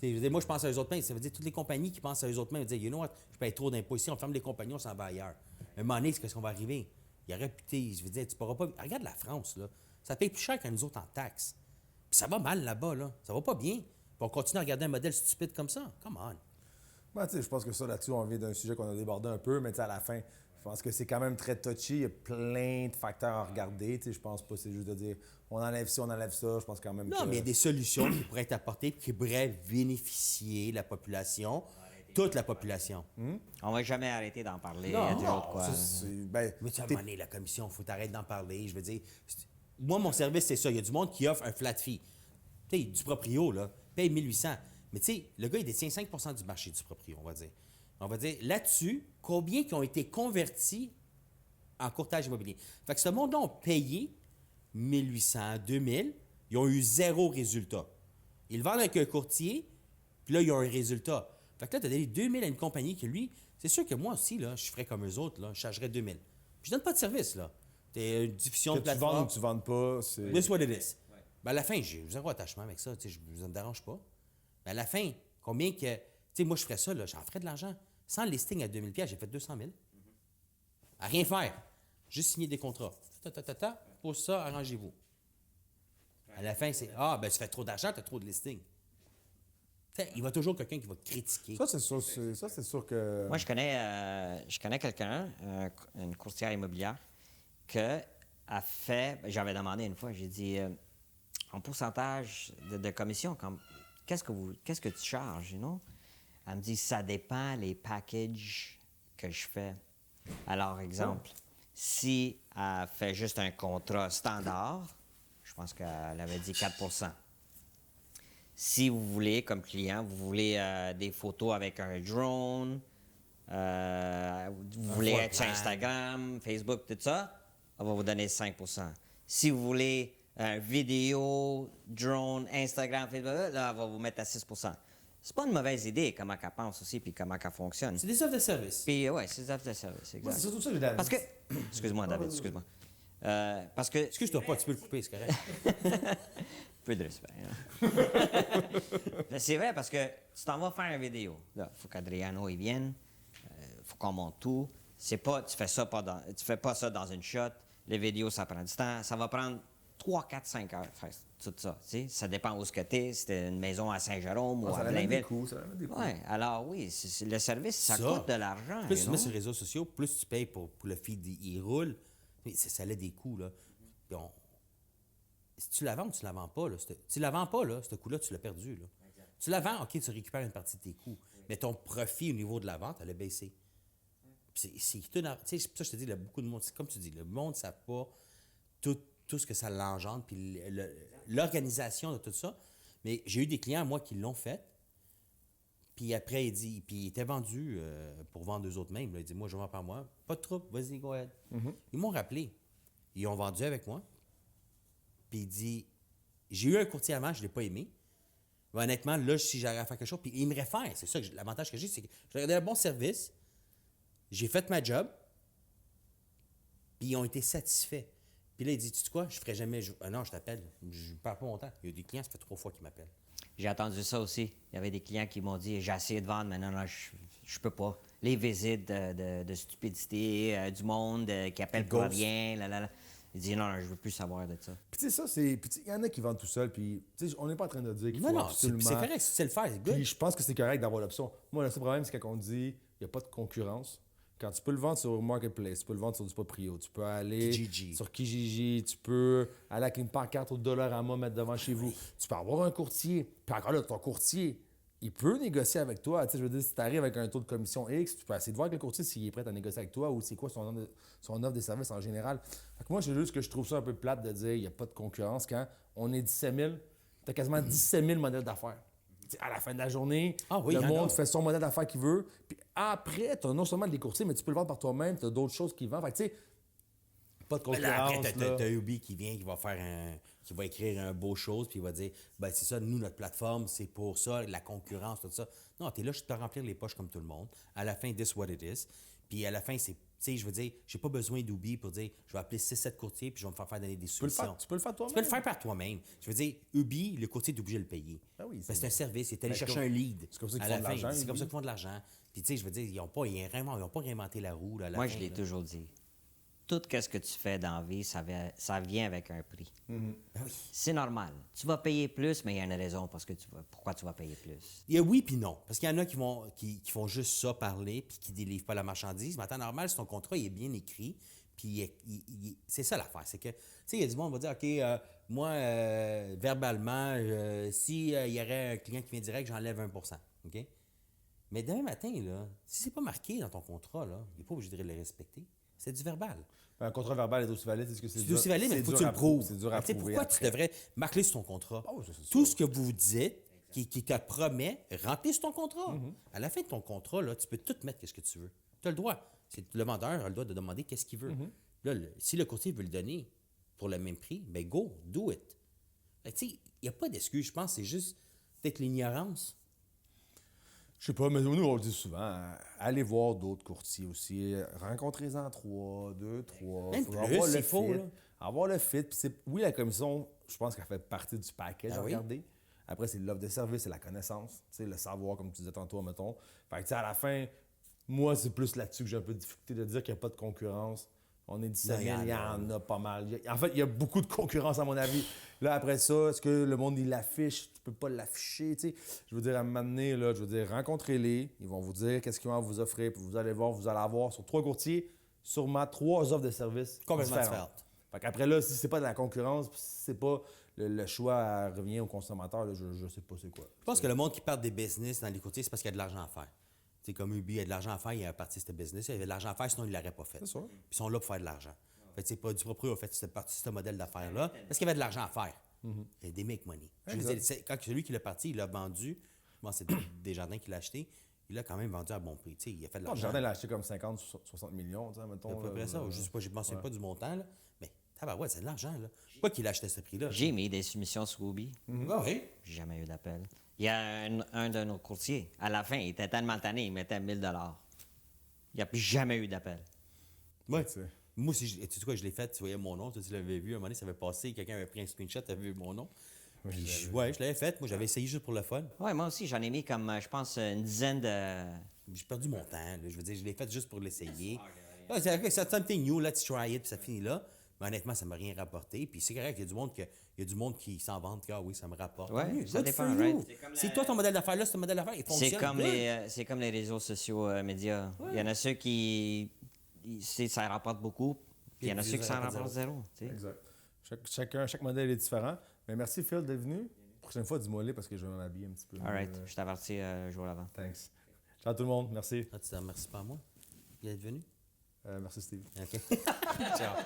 [SPEAKER 1] Je veux dire, moi, je pense à eux autres mêmes. Ça veut dire toutes les compagnies qui pensent à eux autres mêmes. Dire, you know what, je paye trop d'impôts ici, on ferme les compagnies, on s'en va ailleurs. À un moment donné, qu'est-ce qu'on va arriver? Il y aurait, je veux dire, tu pourras pas. Regarde la France, là. Ça paye plus cher que nous autres en taxes. Puis ça va mal là-bas, là. Ça va pas bien. Puis on continue à regarder un modèle stupide comme ça. Come on.
[SPEAKER 2] Ben, tu sais, je pense que ça, là-dessus, on vient d'un sujet qu'on a débordé un peu, mais tu sais, à la fin, je pense que c'est quand même très touchy. Il y a plein de facteurs à regarder. Tu sais, je pense pas, c'est juste de dire on enlève ci, on enlève ça. Je pense quand même
[SPEAKER 1] Non,
[SPEAKER 2] que...
[SPEAKER 1] mais il y a des solutions qui pourraient être apportées et qui pourraient bénéficier la population, toute la population.
[SPEAKER 3] On va jamais arrêter d'en parler.
[SPEAKER 1] Non,
[SPEAKER 3] il y a toujours de quoi.
[SPEAKER 2] Ben,
[SPEAKER 1] Mais tu sais, à un moment donné, la commission, il faut t'arrêter d'en parler. Je veux dire, moi, mon service, c'est ça. Il y a du monde qui offre un flat fee. Tu sais, du proprio, là, paye 1800. Mais tu sais, le gars, il détient 5 du marché du proprio, on va dire. On va dire, là-dessus, combien qui ont été convertis en courtage immobilier? Fait que ce monde-là ont payé 1800, 2000, ils ont eu zéro résultat. Ils le vendent avec un courtier, puis là, ils ont un résultat. Fait que là, tu as donné 2000 à une compagnie qui, lui, c'est sûr que moi aussi, là, je ferais comme eux autres, là, je chargerais 2000. Puis je donne pas de service, là. T'es une diffusion
[SPEAKER 2] que
[SPEAKER 1] de
[SPEAKER 2] tu
[SPEAKER 1] plateforme.
[SPEAKER 2] vendes ou tu vendes pas, c'est...
[SPEAKER 1] This what it is. Ben, à la fin, j'ai zéro attachement avec ça, tu sais, ça me dérange pas. Mais à la fin, combien que... Tu sais, moi, je ferais ça, là, j'en ferais de l'argent. Sans le listing à 2000 pièces, j'ai fait 200 000. À rien faire. Juste signer des contrats. Pour ça, arrangez-vous. À la fin, c'est ben tu fais trop d'argent, tu as trop de listing. T'sais, il va toujours quelqu'un qui va te critiquer.
[SPEAKER 2] Ça, c'est sûr que...
[SPEAKER 3] Moi, je connais quelqu'un, une courtière immobilière, que a fait. J'avais demandé une fois, j'ai dit en pourcentage de commission, qu'est-ce que tu charges, you know? Elle me dit ça dépend les packages que je fais. Alors, exemple, si elle fait juste un contrat standard, je pense qu'elle avait dit 4 Si vous voulez, comme client, vous voulez des photos avec un drone, vous voulez être sur Instagram, Facebook, tout ça, on va vous donner 5 Si vous voulez vidéo, drone, Instagram, Facebook, là, on va vous mettre à 6 C'est pas une mauvaise idée, comment qu'elle pense aussi, puis comment qu'elle fonctionne.
[SPEAKER 1] C'est des offres de service.
[SPEAKER 3] Puis, ouais, c'est des offres de service, exact.
[SPEAKER 2] Moi, c'est surtout ça que j'ai
[SPEAKER 3] Parce que... Excuse-moi, David, excuse-moi. Parce que...
[SPEAKER 1] Excuse-toi pas, tu peux le couper, c'est correct.
[SPEAKER 3] Peu de respect. Hein? Mais c'est vrai parce que tu t'en vas faire une vidéo. Il faut qu'Adriano il vienne. Il faut qu'on monte tout. C'est pas, tu fais pas ça dans une shot. Les vidéos, ça prend du temps. Ça va prendre 3, 4, 5 heures faire tout ça. Tu sais? Ça dépend où ce que t'es. Si t'es une maison à Saint-Jérôme ou à Blainville.
[SPEAKER 2] Ça va mettre des coûts.
[SPEAKER 3] Oui, alors oui, le service, ça coûte de l'argent.
[SPEAKER 1] Plus tu mets sur les réseaux sociaux, plus tu payes pour le feed, il roule. Mais ça a des coûts, là. Puis si tu la vends ou tu la vends pas, là, tu la vends pas, là, ce coup-là, tu l'as perdu. Là. Tu la vends, OK, tu récupères une partie de tes coûts. Mais ton profit au niveau de la vente, elle a baissé. C'est pour ça que je te dis, là, beaucoup de monde, c'est comme tu dis, le monde ne sait pas tout ce que ça l'engendre, puis l'organisation de tout ça. Mais j'ai eu des clients, moi, qui l'ont fait. Puis après, puis il était vendu pour vendre eux autres mêmes. Là. Il dit, moi, je vends par moi. Pas de trouble, vas-y, go ahead. Ils m'ont rappelé. Ils ont vendu avec moi. Puis il dit, j'ai eu un courtier avant, je ne l'ai pas aimé. Mais honnêtement, là, si j'arrive à faire quelque chose, puis il me réfère. C'est ça, l'avantage que j'ai, c'est que je regardais un bon service. J'ai fait ma job. Puis ils ont été satisfaits. Puis là, il dit, tu sais quoi, je ferai jamais. Non, je t'appelle. Je ne perds pas mon temps. Il y a des clients, ça fait 3 fois qu'ils m'appellent.
[SPEAKER 3] J'ai entendu ça aussi. Il y avait des clients qui m'ont dit, j'ai essayé de vendre, mais non, je peux pas. Les visites de stupidité, du monde qui appelle pour rien, là. Il dit, non, je veux plus savoir de ça.
[SPEAKER 2] Puis tu sais, ça, c'est. Puis il y en a qui vendent tout seul, puis tu sais, on n'est pas en train de dire qu'il faut
[SPEAKER 1] Non,
[SPEAKER 2] absolument...
[SPEAKER 1] c'est correct, si tu sais le faire, c'est good.
[SPEAKER 2] Puis je pense que c'est correct d'avoir l'option. Moi, le seul problème, c'est quand on dit il n'y a pas de concurrence. Quand tu peux le vendre sur Marketplace, tu peux le vendre sur du Proprio, tu peux aller
[SPEAKER 1] Kijiji.
[SPEAKER 2] sur Kijiji, tu peux aller avec une pancarte au $, mettre devant chez vous. Tu peux avoir un courtier. Puis encore là, ton courtier, il peut négocier avec toi. Tu sais, je veux dire, si tu arrives avec un taux de commission X, tu peux essayer de voir avec le courtier s'il est prêt à négocier avec toi ou c'est quoi son offre de service en général. Fait que moi, c'est juste que je trouve ça un peu plate de dire il n'y a pas de concurrence quand on est 17 000. Tu as quasiment 17 000 modèles d'affaires. À la fin de la journée, le monde fait son modèle d'affaires qu'il veut. Puis après, tu as non seulement des courtiers, mais tu peux le vendre par toi-même. Tu as d'autres choses qui vendent. Fait que tu sais, pas de concurrence.
[SPEAKER 1] Là, après, t'as Ubi qui vient, qui va écrire un beau chose, puis il va dire, ben c'est ça, nous, notre plateforme, c'est pour ça, la concurrence, tout ça. Non, t'es là, je te remplir les poches comme tout le monde. À la fin, this what it is. Puis à la fin, c'est, tu sais, je veux dire, j'ai pas besoin d'Ubi pour dire, je vais appeler 6-7 courtiers, puis je vais me faire donner des solutions.
[SPEAKER 2] Tu peux le faire toi-même.
[SPEAKER 1] Tu peux le faire par toi-même. Je veux dire, Ubi, le courtier est obligé de le payer.
[SPEAKER 2] Ah oui,
[SPEAKER 1] c'est un service, il est allé chercher un lead.
[SPEAKER 2] C'est comme ça qu'ils
[SPEAKER 1] à
[SPEAKER 2] font
[SPEAKER 1] la
[SPEAKER 2] de
[SPEAKER 1] fin.
[SPEAKER 2] l'argent.
[SPEAKER 1] C'est comme ça qu'ils font de l'argent. Puis tu sais, je veux dire, ils n'ont pas réinventé la roue. Là, à la
[SPEAKER 3] Moi,
[SPEAKER 1] fin,
[SPEAKER 3] je l'ai
[SPEAKER 1] là.
[SPEAKER 3] toujours dit. Tout ce que tu fais dans la vie, ça vient avec un prix.
[SPEAKER 1] Ben oui.
[SPEAKER 3] C'est normal. Tu vas payer plus, mais il y a une raison pourquoi tu vas payer plus.
[SPEAKER 1] Il y a oui puis non. Parce qu'il y en a qui font juste ça parler puis qui ne délivrent pas la marchandise. Mais en temps normal, si ton contrat il est bien écrit, puis c'est ça l'affaire. C'est que, tu sais, il y a du monde qui va dire, OK, moi, verbalement, s'il y aurait un client qui vient direct, j'enlève 1 OK? Mais demain matin, là, si c'est pas marqué dans ton contrat, là, il n'est pas obligé de le respecter. C'est du verbal.
[SPEAKER 2] Un contrat verbal est aussi valide, c'est ce que c'est.
[SPEAKER 1] C'est aussi valide, mais il faut que tu le prouves. C'est dur à prouver. Pourquoi tu devrais marquer sur ton contrat?
[SPEAKER 2] Oh, c'est
[SPEAKER 1] tout ce que vous dites, qui te promet, remplis sur ton contrat. À la fin de ton contrat, là, tu peux tout mettre ce que tu veux. Tu as le droit. Le vendeur a le droit de demander qu'est-ce qu'il veut. Là, si le courtier veut le donner pour le même prix, ben go, do it. Tu sais, il n'y a pas d'excuse, je pense, c'est juste peut-être l'ignorance.
[SPEAKER 2] Je sais pas, mais nous, on le dit souvent, allez voir d'autres courtiers aussi. Rencontrez-en 3, 2, 3.
[SPEAKER 1] Même plus,
[SPEAKER 2] avoir le
[SPEAKER 1] s'il faut,
[SPEAKER 2] fit.
[SPEAKER 1] là.
[SPEAKER 2] Avoir le fit. Puis oui, la commission, je pense qu'elle fait partie du package à
[SPEAKER 1] oui.
[SPEAKER 2] regarder. Après, c'est l'offre de service, c'est la connaissance, le savoir, comme tu disais tantôt, mettons. Fait que, tu sais, à la fin, moi, c'est plus là-dessus que j'ai un peu de difficulté de dire qu'il n'y a pas de concurrence. On est 17 000, il y en a pas mal. En fait, il y a beaucoup de concurrence, à mon avis. Là, après ça, est-ce que le monde, il l'affiche? Tu peux pas l'afficher, tu sais. Je veux dire, à un moment donné, là, je veux dire, rencontrez-les. Ils vont vous dire qu'est-ce qu'ils vont vous offrir. Puis vous allez voir, vous allez avoir sur 3 courtiers, sûrement 3 offres de services
[SPEAKER 1] Complètement
[SPEAKER 2] différentes. Fait qu'après là, si c'est pas de la concurrence, si c'est pas le choix revient au consommateur, là, je sais pas c'est quoi.
[SPEAKER 1] Je pense que le monde qui part des business dans les courtiers, c'est parce qu'il y a de l'argent à faire. Tu sais, comme Ubi, il y a de l'argent à faire, il a parti de ce business. Il y avait de l'argent à faire, sinon il ne l'aurait pas fait.
[SPEAKER 2] C'est sûr.
[SPEAKER 1] Puis ils sont là pour faire de l'argent. Fait que c'est pas du proprio a fait cette partie, ce modèle d'affaires-là, parce qu'il y avait de l'argent à faire. Il y a des make money. Je veux dire, quand celui qui l'a parti, il l'a vendu. Moi, c'est Desjardins qui l'a acheté. Il l'a quand même vendu à bon prix. Tu sais, il a fait de l'argent.
[SPEAKER 2] Desjardins l'a acheté comme 50, 60 millions, tu sais, mettons.
[SPEAKER 1] C'est à peu près ça. Je sais pas, je ne mentionne pas du montant, là. Mais tabarouette, c'est de l'argent, là. Pas qu'il a acheté à ce prix-là.
[SPEAKER 3] J'ai mis des soumissions sur Ubi.
[SPEAKER 1] Ah oui.
[SPEAKER 3] J'ai jamais eu d'appel. Il y a un de nos courtiers. À la fin, il était tellement tanné, il mettait 1 000 $. Il n'y a plus jamais eu d'appel.
[SPEAKER 1] Ouais.
[SPEAKER 2] Tu sais.
[SPEAKER 1] Moi, tu sais quoi, je l'ai fait, tu voyais mon nom, tu l'avais vu, à un moment donné, ça avait passé, quelqu'un avait pris un screenshot, tu avais vu mon nom. Puis, je l'avais fait, moi, j'avais essayé juste pour le fun.
[SPEAKER 3] Oui, moi aussi, j'en ai mis comme, je pense, une dizaine de...
[SPEAKER 1] J'ai perdu mon temps, là. Je veux dire, je l'ai fait juste pour l'essayer. C'est something new, let's try it, puis ça finit là. Mais honnêtement, ça ne m'a rien rapporté. Puis c'est correct, il y a du monde qui s'en vante, que ah oui, ça me rapporte.
[SPEAKER 3] Ouais, ça
[SPEAKER 1] Good
[SPEAKER 3] dépend,
[SPEAKER 1] for
[SPEAKER 3] right?
[SPEAKER 1] you. C'est toi ton modèle d'affaires là, c'est ton modèle d'affaires, il fonctionne.
[SPEAKER 3] C'est comme les réseaux sociaux médias. Il y en a ceux qui... ça rapporte beaucoup, puis il y en a ceux qui s'en rapportent zéro. Tu sais.
[SPEAKER 2] Exact. Chaque modèle est différent. Mais merci, Phil, d'être venu. Prochaine fois, dis-moi les parce que je vais m'habiller un petit peu.
[SPEAKER 3] All right, je t'avertis jour avant.
[SPEAKER 2] Thanks. Ciao tout le monde. Merci.
[SPEAKER 1] Ah, tu te remercies pas à moi d'être venu?
[SPEAKER 2] Merci, Steve.
[SPEAKER 1] OK. Ciao.